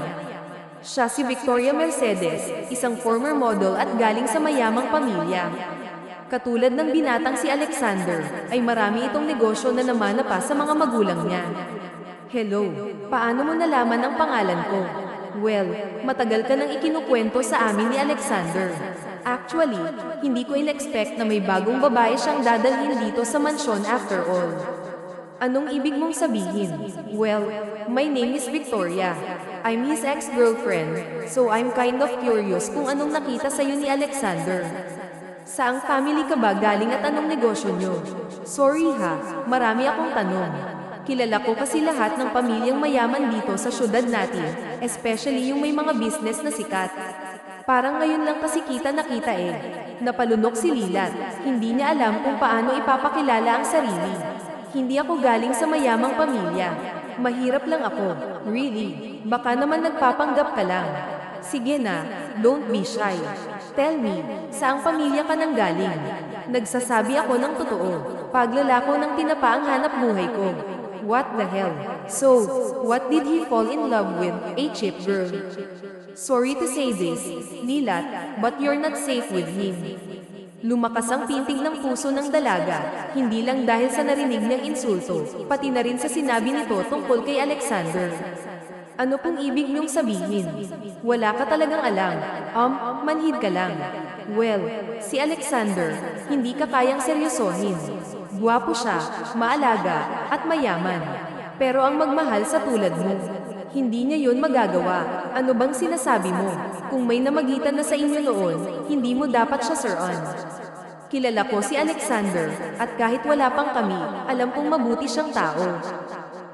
Siya si Victoria Mercedes, isang former model at galing sa mayamang pamilya. Katulad ng binatang si Alexander, ay marami itong negosyo na namana pa sa mga magulang niya. Hello, paano mo nalaman ang pangalan ko? Well, matagal ka nang ikinukwento sa amin ni Alexander. Actually, hindi ko in-expect na may bagong babae siyang dadalhin dito sa mansyon after all. Anong ibig mong sabihin? Well, my name is Victoria. I'm his ex-girlfriend, so I'm kind of curious kung anong nakita sa'yo ni Alexander. Saang family ka ba galing at anong negosyo nyo? Sorry ha, marami akong tanong. Kilala ko kasi lahat ng pamilyang mayaman dito sa syudad natin, especially yung may mga business na sikat. Parang ngayon lang kasi kita nakita eh. Napalunok si Lilat, hindi niya alam kung paano ipapakilala ang sarili. Hindi ako galing sa mayamang pamilya. Mahirap lang ako, really. Baka naman nagpapanggap ka lang. Sige na, don't be shy. Tell me, saang pamilya ka nang galing? Nagsasabi ako ng totoo. Paglalako ng tinapa ang hanap buhay ko. What the hell? So, what did he fall in love with? A cheap girl. Sorry to say this, Lilat, but you're not safe with him. Lumakas ang pintig ng puso ng dalaga, hindi lang dahil sa narinig niyang insulto, pati na rin sa sinabi nito tungkol kay Alexander. Ano pong ibig niyong sabihin? Wala ka talagang alam. Manhid ka lang. Well, si Alexander, hindi ka kayang seryosohin. Gwapo siya, maalaga, at mayaman. Pero ang magmahal sa tulad mo, hindi niya yun magagawa. Ano bang sinasabi mo? Kung may namagitan na sa inyo noon, hindi mo dapat siya suruan. Kilala ko si Alexander, at kahit wala pang kami, alam kong mabuti siyang tao.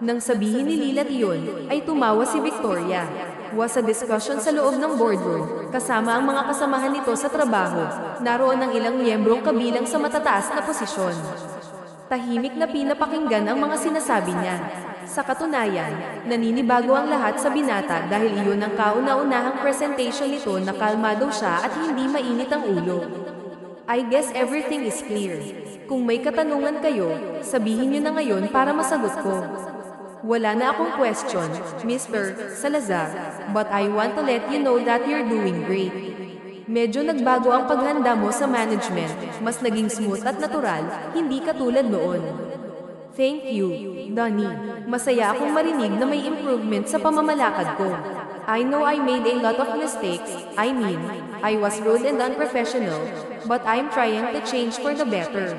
Nang sabihin ni Lilat iyon, ay tumawa si Victoria. Was a discussion sa loob ng boardroom, kasama ang mga kasamahan nito sa trabaho. Naroon ang ilang miyembrong kabilang sa matataas na posisyon. Tahimik na pinapakinggan ang mga sinasabi niya. Sa katunayan, naninibago ang lahat sa binata dahil iyon ang kauna-unahang presentation nito na kalmado siya at hindi mainit ang ulo. I guess everything is clear. Kung may katanungan kayo, sabihin niyo na ngayon para masagot ko. Wala na akong question, Mr. Salazar, but I want to let you know that you're doing great. Medyo nagbago ang paghanda mo sa management, mas naging smooth at natural, hindi katulad noon. Thank you, Donnie. Masaya akong marinig na may improvement sa pamamalakad ko. I know I made a lot of mistakes, I was rude and unprofessional, but I'm trying to change for the better.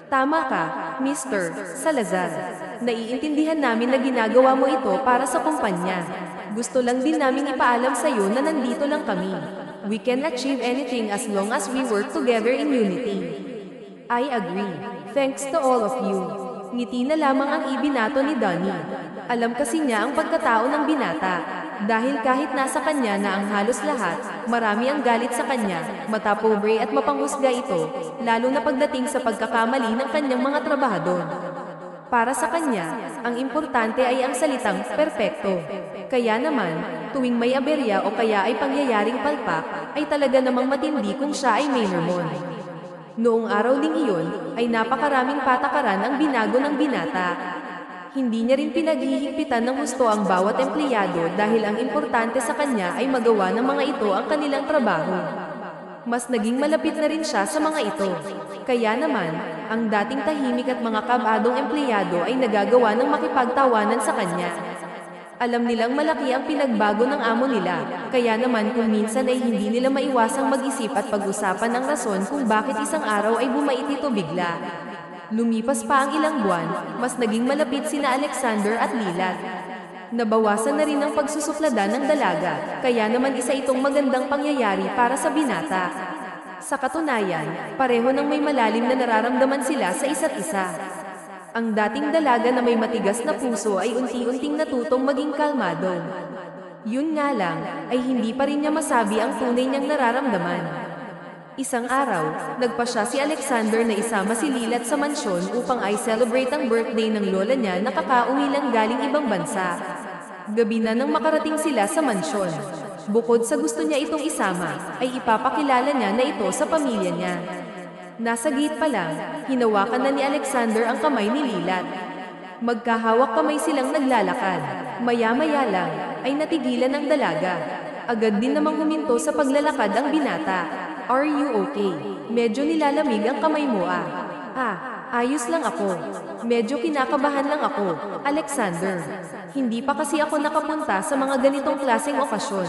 Tama ka, Mr. Salazar. Naiintindihan namin na ginagawa mo ito para sa kumpanya. Gusto lang din namin ipaalam sa iyo na nandito lang kami. We can achieve anything as long as we work together in unity. I agree. Thanks to all of you. Ngiti na lamang ang ibinato ni Donnie. Alam kasi niya ang pagkatao ng binata. Dahil kahit nasa kanya na ang halos lahat, marami ang galit sa kanya, matapobre at mapanghusga ito, lalo na pagdating sa pagkakamali ng kanyang mga trabahador. Para sa kanya, ang importante ay ang salitang perpekto. Kaya naman, tuwing may aberya o kaya ay pangyayaring palpak, ay talaga namang matindi kung siya ay may hormon. Noong araw ding iyon, ay napakaraming patakaran ang binago ng binata. Hindi niya rin pinaghihigpitan ng gusto ang bawat empleyado dahil ang importante sa kanya ay magawa ng mga ito ang kanilang trabaho. Mas naging malapit na rin siya sa mga ito. Kaya naman, ang dating tahimik at mga kabadong empleyado ay nagagawa ng makipagtawanan sa kanya. Alam nilang malaki ang pinagbago ng amo nila, kaya naman kung minsan ay hindi nila maiwasang mag-isip at pag-usapan ang rason kung bakit isang araw ay bumait ito bigla. Lumipas pa ang ilang buwan, mas naging malapit sina Alexander at Lilat. Nabawasan na rin ang pagsusukladan ng dalaga, kaya naman isa itong magandang pangyayari para sa binata. Sa katunayan, pareho nang may malalim na nararamdaman sila sa isa't isa. Ang dating dalaga na may matigas na puso ay unti-unting natutong maging kalmado. Yun nga lang, ay hindi pa rin niya masabi ang tunay niyang nararamdaman. Isang araw, nagpasya si Alexander na isama si Lilat sa mansyon upang ay celebrate ang birthday ng lola niya na kakauwi lang galing ibang bansa. Gabi na nang makarating sila sa mansyon. Bukod sa gusto niya itong isama, ay ipapakilala niya na ito sa pamilya niya. Nasa gate pa lang, hinawakan na ni Alexander ang kamay ni Lilat. Magkahawak kamay silang naglalakad. Maya-maya lang, ay natigilan ang dalaga. Agad din namang huminto sa paglalakad ang binata. Are you okay? Medyo nilalamig ang kamay mo ah. Ayos lang ako. Medyo kinakabahan lang ako, Alexander. Hindi pa kasi ako nakapunta sa mga ganitong klaseng okasyon.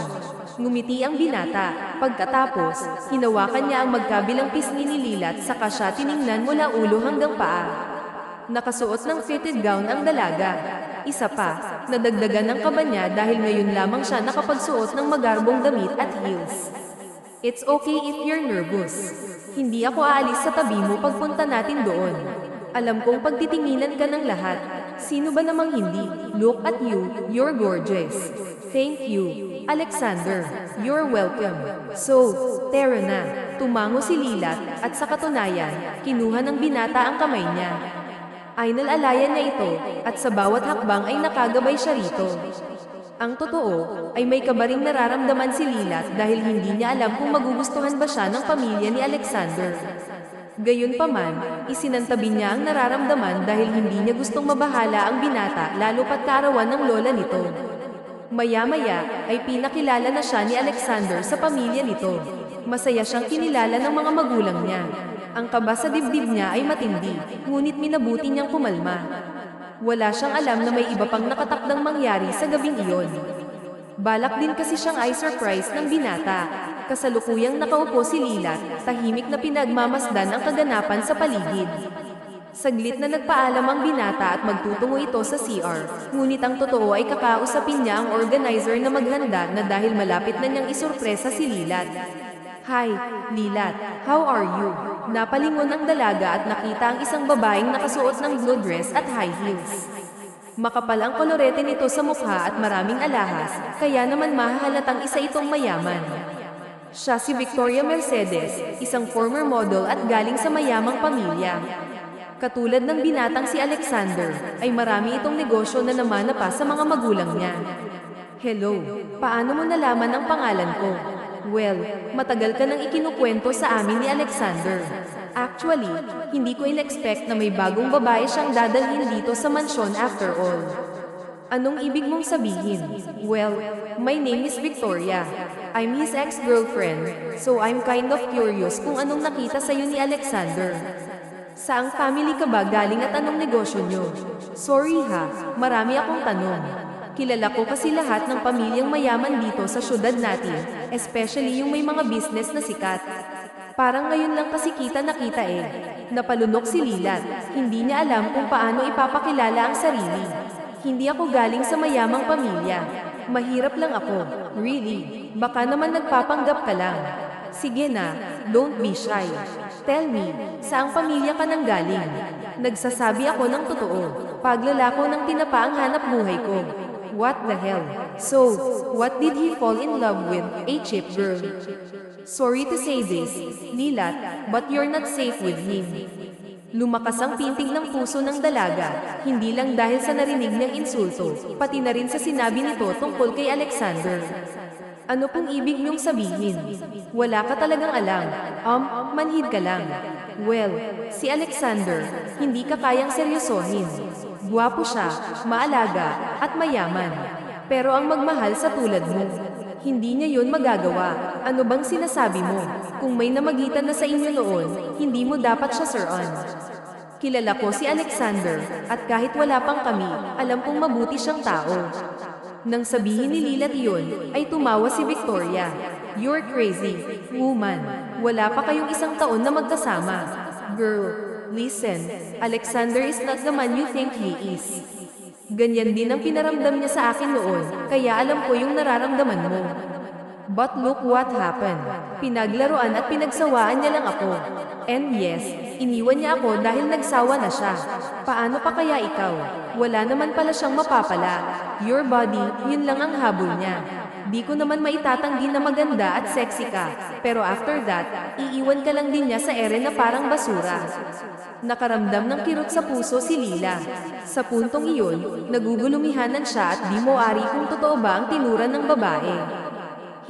Ngumiti ang binata. Pagkatapos, hinawakan niya ang magkabilang pisngi ni Lilat saka siya tiningnan mula ulo hanggang paa. Nakasuot ng fitted gown ang dalaga. Isa pa, nadagdagan ng kaba niya dahil ngayon lamang siya nakapagsuot ng magarbong damit at heels. It's okay if you're nervous. Hindi ako aalis sa tabi mo pagpunta natin doon. Alam kong pagtitinginan ka ng lahat. Sino ba namang hindi? Look at you, you're gorgeous. Thank you, Alexander. You're welcome. So, tara na. Tumango si Lilat at sa katunayan, kinuha ng binata ang kamay niya. Ay nalalayan niya ito at sa bawat hakbang ay nakagabay siya rito. Ang totoo ay may kabaring nararamdaman si Lilat dahil hindi niya alam kung magugustuhan ba siya ng pamilya ni Alexander. Gayunpaman, isinantabi niya ang nararamdaman dahil hindi niya gustong mabahala ang binata lalo pat kaarawan ng lola nito. Maya-maya ay pinakilala na siya ni Alexander sa pamilya nito. Masaya siyang kinilala ng mga magulang niya. Ang kaba sa dibdib niya ay matindi, ngunit minabuti niyang kumalma. Wala siyang alam na may iba pang nakatakdang mangyari sa gabing iyon. Balak din kasi siyang i-surprise ng binata. Kasalukuyang nakaupo si Lilat, tahimik na pinagmamasdan ang kaganapan sa paligid. Saglit na nagpaalam ang binata at magtutungo ito sa CR, ngunit ang totoo ay kakausapin niya ang organizer na maghanda na dahil malapit na niyang isurpresa si Lilat. Hi, Lilat. How are you? Napalingon ang dalaga at nakita ang isang babaeng nakasuot ng blue dress at high heels. Makapal ang kolorete nito sa mukha at maraming alahas, kaya naman mahahalatang isa itong mayaman. Siya si Victoria Mercedes, isang former model at galing sa mayamang pamilya. Katulad ng binatang si Alexander, ay marami itong negosyo na namana pa sa mga magulang niya. Hello, paano mo nalaman ang pangalan ko? Well, matagal ka nang ikinukwento sa amin ni Alexander. Actually, hindi ko in-expect na may bagong babae siyang dadalhin dito sa mansyon after all. Anong ibig mong sabihin? Well, my name is Victoria. I'm his ex-girlfriend, so I'm kind of curious kung anong nakita sa'yo ni Alexander. Saang family ka ba galing at anong negosyo nyo? Sorry ha, marami akong tanong. Kilala ko kasi lahat ng pamilyang mayaman dito sa syudad natin, especially yung may mga business na sikat. Parang ngayon lang kasi kita nakita eh. Napalunok si Lilat, hindi niya alam kung paano ipapakilala ang sarili. Hindi ako galing sa mayamang pamilya. Mahirap lang ako. Really? Baka naman nagpapanggap ka lang. Sige na, don't be shy. Tell me, saang pamilya ka nang galing? Nagsasabi ako ng totoo. Paglalako ng tinapa ang hanap buhay ko. What the hell? So, what did he fall in love with? A cheap girl? Sorry to say this, Lilat, but you're not safe with him. Lumakas ang pintig ng puso ng dalaga, hindi lang dahil sa narinig niyang insulto, pati na rin sa sinabi nito tungkol kay Alexander. Ano pong ibig niyong sabihin? Wala ka talagang alam. Manhid ka lang. Well, si Alexander, hindi ka kayang seryosohin. Gwapo siya, maalaga, at mayaman. Pero ang magmahal sa tulad mo, hindi niya yun magagawa. Ano bang sinasabi mo? Kung may namagitan na sa inyo noon, hindi mo dapat siya suruan. Kilala ko si Alexander, at kahit wala pang kami, alam kong mabuti siyang tao. Nang sabihin ni Lilat iyon, ay tumawa si Victoria. You're crazy, woman. Wala pa kayong isang taon na magkasama. Girl, listen, Alexander is not the man you think he is. Ganyan din ang pinaramdam niya sa akin noon, kaya alam ko yung nararamdaman mo. But look what happened. Pinaglaruan at pinagsawaan niya lang ako. And yes, iniwan niya ako dahil nagsawa na siya. Paano pa kaya ikaw? Wala naman pala siyang mapapala. Your body, yun lang ang habol niya. Di ko naman maitatanggi na maganda at sexy ka. Pero after that, iiwan ka lang din niya sa ere na parang basura. Nakaramdam ng kirot sa puso si Lila. Sa puntong iyon, nagugulumihanan siya at di mo ari kung totoo ba ang tinura ng babae.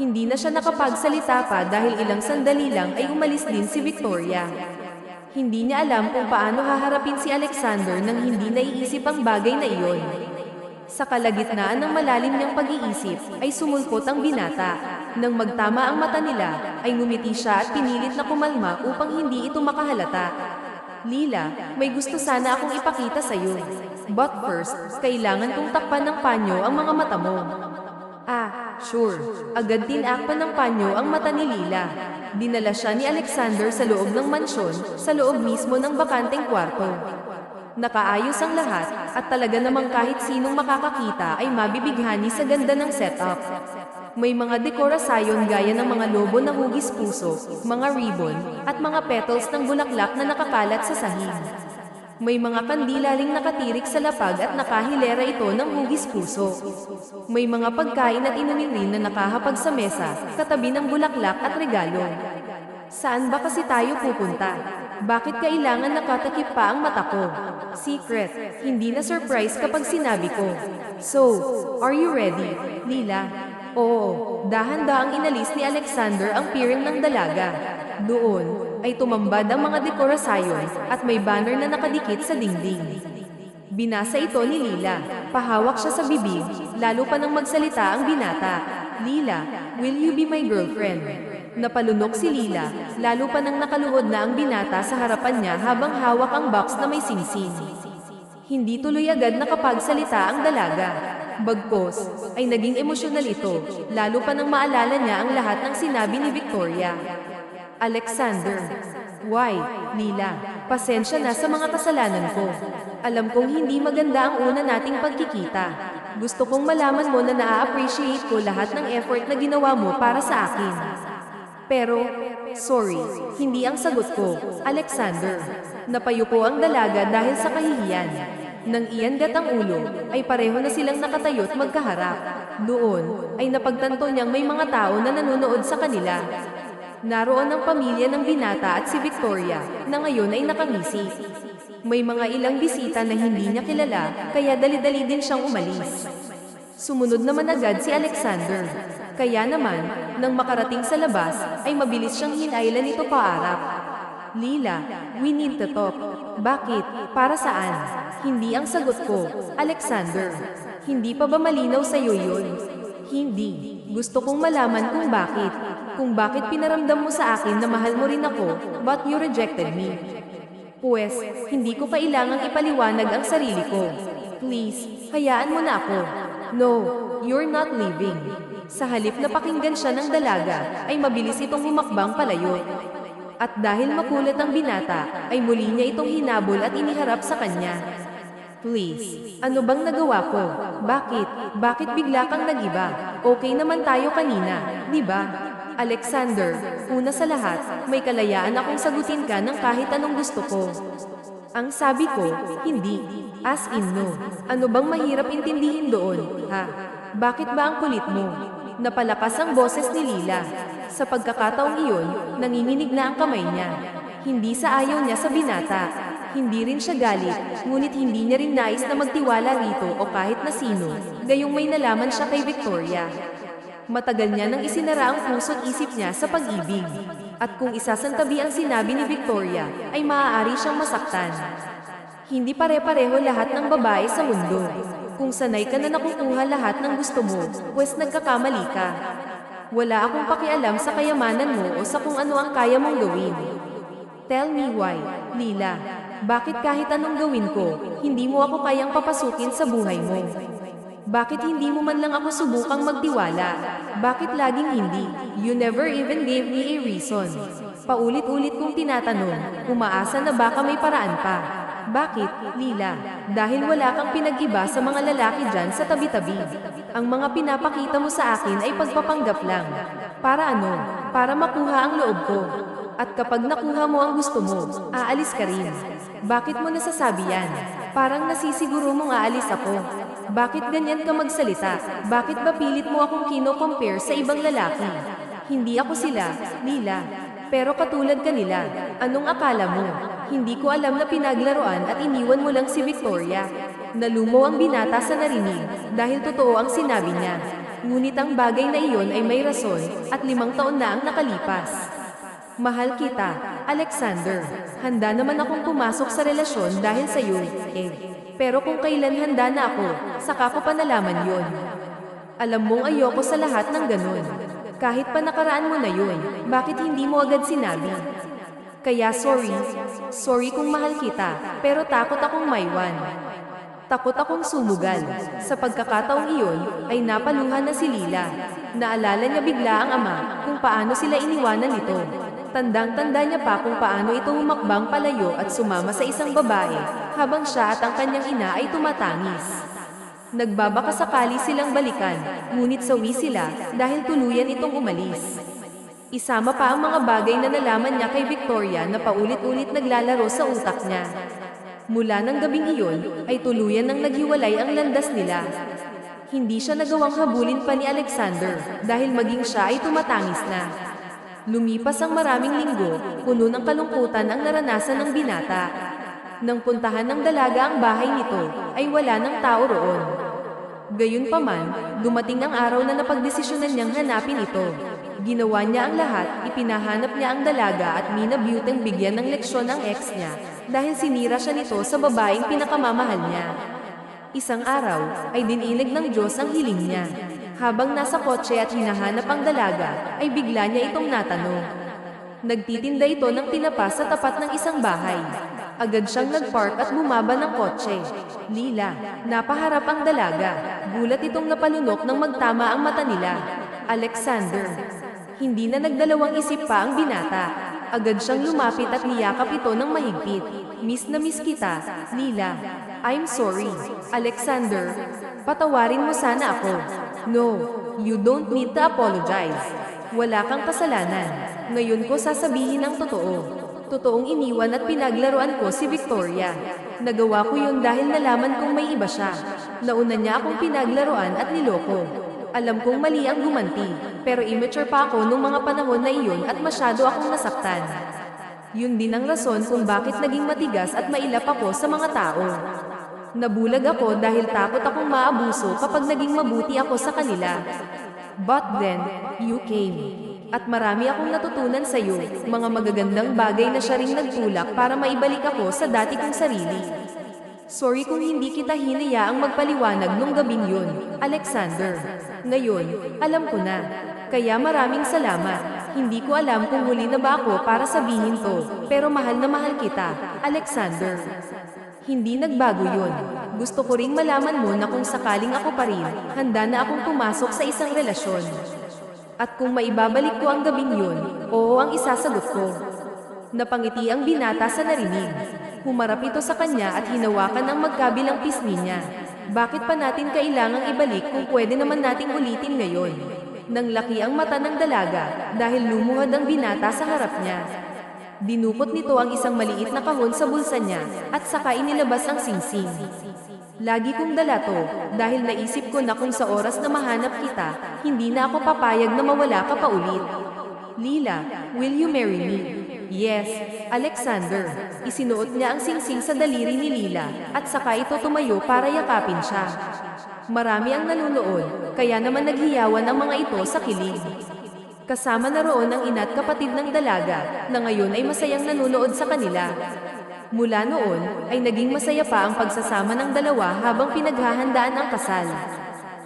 Hindi na siya nakapagsalita pa dahil ilang sandali lang ay umalis din si Victoria. Hindi niya alam kung paano haharapin si Alexander nang hindi naiisip ang bagay na iyon. Sa kalagitnaan ng malalim niyang pag-iisip, ay sumulpot ang binata. Nang magtama ang mata nila, ay ngumiti siya at pinilit na kumalma upang hindi ito makahalata. Lila, may gusto sana akong ipakita sa'yo. But first, kailangan kong takpan ng panyo ang mga mata mo. Ah, sure. Agad tinakpan ng panyo ang mata ni Lila. Dinala siya ni Alexander sa loob ng mansyon, sa loob mismo ng bakanteng kwarto. Nakaayos ang lahat, at talaga namang kahit sinong makakakita ay mabibighani sa ganda ng setup. May mga dekorasyon gaya ng mga lobo na hugis puso, mga ribbon, at mga petals ng bulaklak na nakakalat sa sahig. May mga kandila ring nakatirik sa lapag at nakahilera ito ng hugis puso. May mga pagkain at inumin rin na nakahapag sa mesa, katabi ng bulaklak at regalo. Saan ba kasi tayo pupunta? Bakit kailangan nakatakip pa ang mata ko? Secret, hindi na surprise kapag sinabi ko. So, are you ready, Lila? Oo, dahan-dahang inalis ni Alexander ang piring ng dalaga. Doon, ay tumambad ang mga dekorasyon at may banner na nakadikit sa dingding. Binasa ito ni Lila. Pahawak siya sa bibig, lalo pa nang magsalita ang binata. Lila, will you be my girlfriend? Napalunok si Lila, lalo pa nang nakaluhod na ang binata sa harapan niya habang hawak ang box na may singsing. Hindi tuloy agad nakapagsalita ang dalaga. Bagkos, ay naging emosyonal ito, lalo pa nang maalala niya ang lahat ng sinabi ni Victoria. Alexander. Why, Lila? Pasensya na sa mga kasalanan ko. Alam kong hindi maganda ang una nating pagkikita. Gusto kong malaman mo na naa-appreciate ko lahat ng effort na ginawa mo para sa akin. Pero, sorry, hindi ang sagot ko, Alexander. Napayuko ang dalaga dahil sa kahihiyan. Nang iyangat ang ulo, ay pareho na silang nakatayo't magkaharap. Doon, ay napagtanto niyang may mga tao na nanonood sa kanila. Naroon ang pamilya ng binata at si Victoria, na ngayon ay nakangisi. May mga ilang bisita na hindi niya kilala, kaya dali-dali din siyang umalis. Sumunod naman agad si Alexander. Kaya naman, nang makarating sa labas, ay mabilis siyang hinailan ito paarap. Lila, we need to talk. Bakit? Para saan? Hindi ang sagot ko, Alexander. Hindi pa ba malinaw sa'yo yun? Hindi. Gusto kong malaman kung bakit. Kung bakit pinaramdam mo sa akin na mahal mo rin ako, but you rejected me. Pues, hindi ko kailangang ipaliwanag ang sarili ko. Please, hayaan mo na ako. No, you're not leaving. Sa halip na pakinggan siya ng dalaga, ay mabilis itong humakbang palayo. At dahil makulit ang binata, ay muli niya itong hinabol at iniharap sa kanya. Please, ano bang nagawa ko? Bakit? Bakit bigla kang nag-iba? Okay naman tayo kanina, di ba? Alexander, una sa lahat, may kalayaan akong sagutin ka ng kahit anong gusto ko. Ang sabi ko, hindi. As in no. Ano bang mahirap intindihin doon, ha? Bakit ba ang kulit mo? Napalakas ang boses ni Lila. Sa pagkakataong iyon, nanginginig na ang kamay niya. Hindi sa ayaw niya sa binata. Hindi rin siya galit, ngunit hindi niya rin nais na magtiwala rito o kahit na sino, gayong may nalaman siya kay Victoria. Matagal niya nang isinara ang puso't isip niya sa pag-ibig. At kung isasantabi ang sinabi ni Victoria, ay maaari siyang masaktan. Hindi pare-pareho lahat ng babae sa mundo. Kung sanay ka na nakukuha lahat ng gusto mo, pues nagkakamali ka. Wala akong pakialam sa kayamanan mo o sa kung ano ang kaya mong gawin. Tell me why, Lila. Bakit kahit anong gawin ko, hindi mo ako kayang papasukin sa buhay mo? Bakit hindi mo man lang ako subukang magtiwala? Bakit laging hindi? You never even gave me a reason. Paulit-ulit kong tinatanong, umaasa na baka may paraan pa. Bakit, Lila? Dahil wala kang pinag-iba sa mga lalaki dyan sa tabi-tabi. Ang mga pinapakita mo sa akin ay pagpapanggap lang. Para ano? Para makuha ang loob ko. At kapag nakuha mo ang gusto mo, aalis ka rin. Bakit mo nasasabi yan? Parang nasisiguro mong aalis ako. Bakit ganyan ka magsalita? Bakit ba pilit mo akong kino-compare sa ibang lalaki? Hindi ako sila, Lila. Pero katulad kanila, anong akala mo? Hindi ko alam na pinaglaruan at iniwan mo lang si Victoria. Nalumo ang binata sa narinig, dahil totoo ang sinabi niya. Ngunit ang bagay na iyon ay may rason, at 5 taon na ang nakalipas. Mahal kita, Alexander. Handa naman akong pumasok sa relasyon dahil sa iyo, Pero kung kailan handa na ako, saka ko pa nalaman yon. Alam mong ayoko sa lahat ng ganun. Kahit pa nakaraan mo na yun, bakit hindi mo agad sinabi? Kaya sorry. Sorry kung mahal kita, pero takot akong maiwan. Takot akong sumugal. Sa pagkakataong iyon, ay napaluhan na si Lila. Naalala niya bigla ang ama, kung paano sila iniwanan nito. Tandang-tanda niya pa kung paano ito humakbang palayo at sumama sa isang babae, habang siya at ang kanyang ina ay tumatangis. Nagbabaka sakali silang balikan, ngunit sawi sila dahil tuluyan itong umalis. Isama pa ang mga bagay na nalaman niya kay Victoria na paulit-ulit naglalaro sa utak niya. Mula ng gabing iyon, ay tuluyan nang naghiwalay ang landas nila. Hindi siya nagawang habulin pa ni Alexander, dahil maging siya ay tumatangis na. Lumipas ang maraming linggo, puno ng kalungkutan ang naranasan ng binata. Nang puntahan ng dalaga ang bahay nito, ay wala ng tao roon. Gayunpaman, dumating ang araw na napagdesisyonan niyang hanapin ito. Ginawa niya ang lahat, ipinahanap niya ang dalaga at minabutang bigyan ng leksyon ang ex niya, dahil sinira siya nito sa babaeng pinakamamahal niya. Isang araw, ay dinilig ng Diyos ang hiling niya. Habang nasa kotse at hinahanap ang dalaga, ay bigla niya itong natanong. Nagtitinda ito ng tinapa sa tapat ng isang bahay. Agad siyang nagpark at bumaba ng kotse. Lila, napaharap ang dalaga. Gulat itong napalunok nang magtama ang mata nila. Alexander. Hindi na nagdalawang isip pa ang binata. Agad siyang lumapit at niyakap ito ng mahigpit. Miss na miss kita, Lila. I'm sorry, Alexander. Patawarin mo sana ako. No, you don't need to apologize. Wala kang kasalanan. Ngayon ko sasabihin ang totoo. Totoong iniwan at pinaglaruan ko si Victoria. Nagawa ko yun dahil nalaman kong may iba siya. Nauna niya akong pinaglaruan at niloko. Alam kong mali ang gumanti, pero immature pa ako nung mga panahon na iyon at masyado akong nasaktan. Yun din ang rason kung bakit naging matigas at mailap ako sa mga tao. Nabulag ako dahil takot akong maabuso kapag naging mabuti ako sa kanila. But then, you came. At marami akong natutunan sa iyo, mga magagandang bagay na siya ring nagtulak para maibalik ako sa dati kong sarili. Sorry kung hindi kita hinayaang magpaliwanag nung gabing yun, Alexander. Ngayon, alam ko na. Kaya maraming salamat. Hindi ko alam kung huli na ba ako para sabihin to, pero mahal na mahal kita, Alexander. Hindi nagbago yun. Gusto ko ring malaman mo na kung sakaling ako pa rin, handa na akong pumasok sa isang relasyon. At kung maibabalik ko ang gabing yun, oo ang isasagot ko. Napangiti ang binata sa narinig. Humarap ito sa kanya at hinawakan ang magkabilang pisngi niya. Bakit pa natin kailangang ibalik kung pwede naman nating ulitin ngayon? Nang laki ang mata ng dalaga, dahil lumuhod ang binata sa harap niya. Dinukot nito ang isang maliit na kahon sa bulsa niya, at saka inilabas ang singsing. Lagi kong dala to, dahil naisip ko na kung sa oras na mahanap kita, hindi na ako papayag na mawala ka pa ulit. Lila, will you marry me? Yes, Alexander. Isinuot niya ang singsing sa daliri ni Lila, at saka ito tumayo para yakapin siya. Marami ang nanunood, kaya naman naghiyawan ang mga ito sa kilig. Kasama na roon ang ina't kapatid ng dalaga, na ngayon ay masayang nanunood sa kanila. Mula noon, ay naging masaya pa ang pagsasama ng dalawa habang pinaghahandaan ang kasal.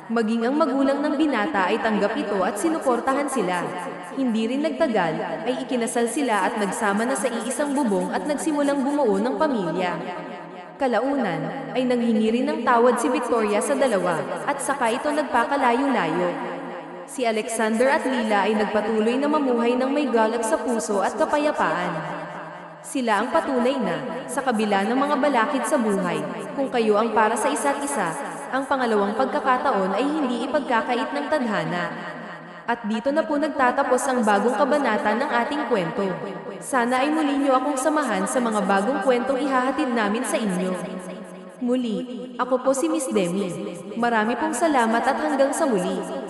Maging ang magulang ng binata ay tanggap ito at sinuportahan sila. Hindi rin nagtagal, ay ikinasal sila at nagsama na sa iisang bubong at nagsimulang bumuo ng pamilya. Kalaunan, ay nanghingi rin ng tawad si Victoria sa dalawa, at saka ito nagpakalayo-layo. Si Alexander at Lila ay nagpatuloy na mamuhay ng may galak sa puso at kapayapaan. Sila ang patunay na, sa kabila ng mga balakid sa buhay, kung kayo ang para sa isa't isa, ang pangalawang pagkakataon ay hindi ipagkakait ng tadhana. At dito na po nagtatapos ang bagong kabanata ng ating kwento. Sana ay muli niyo akong samahan sa mga bagong kwentong ihahatid namin sa inyo. Muli, ako po si Miss Demi. Marami pong salamat at hanggang sa muli.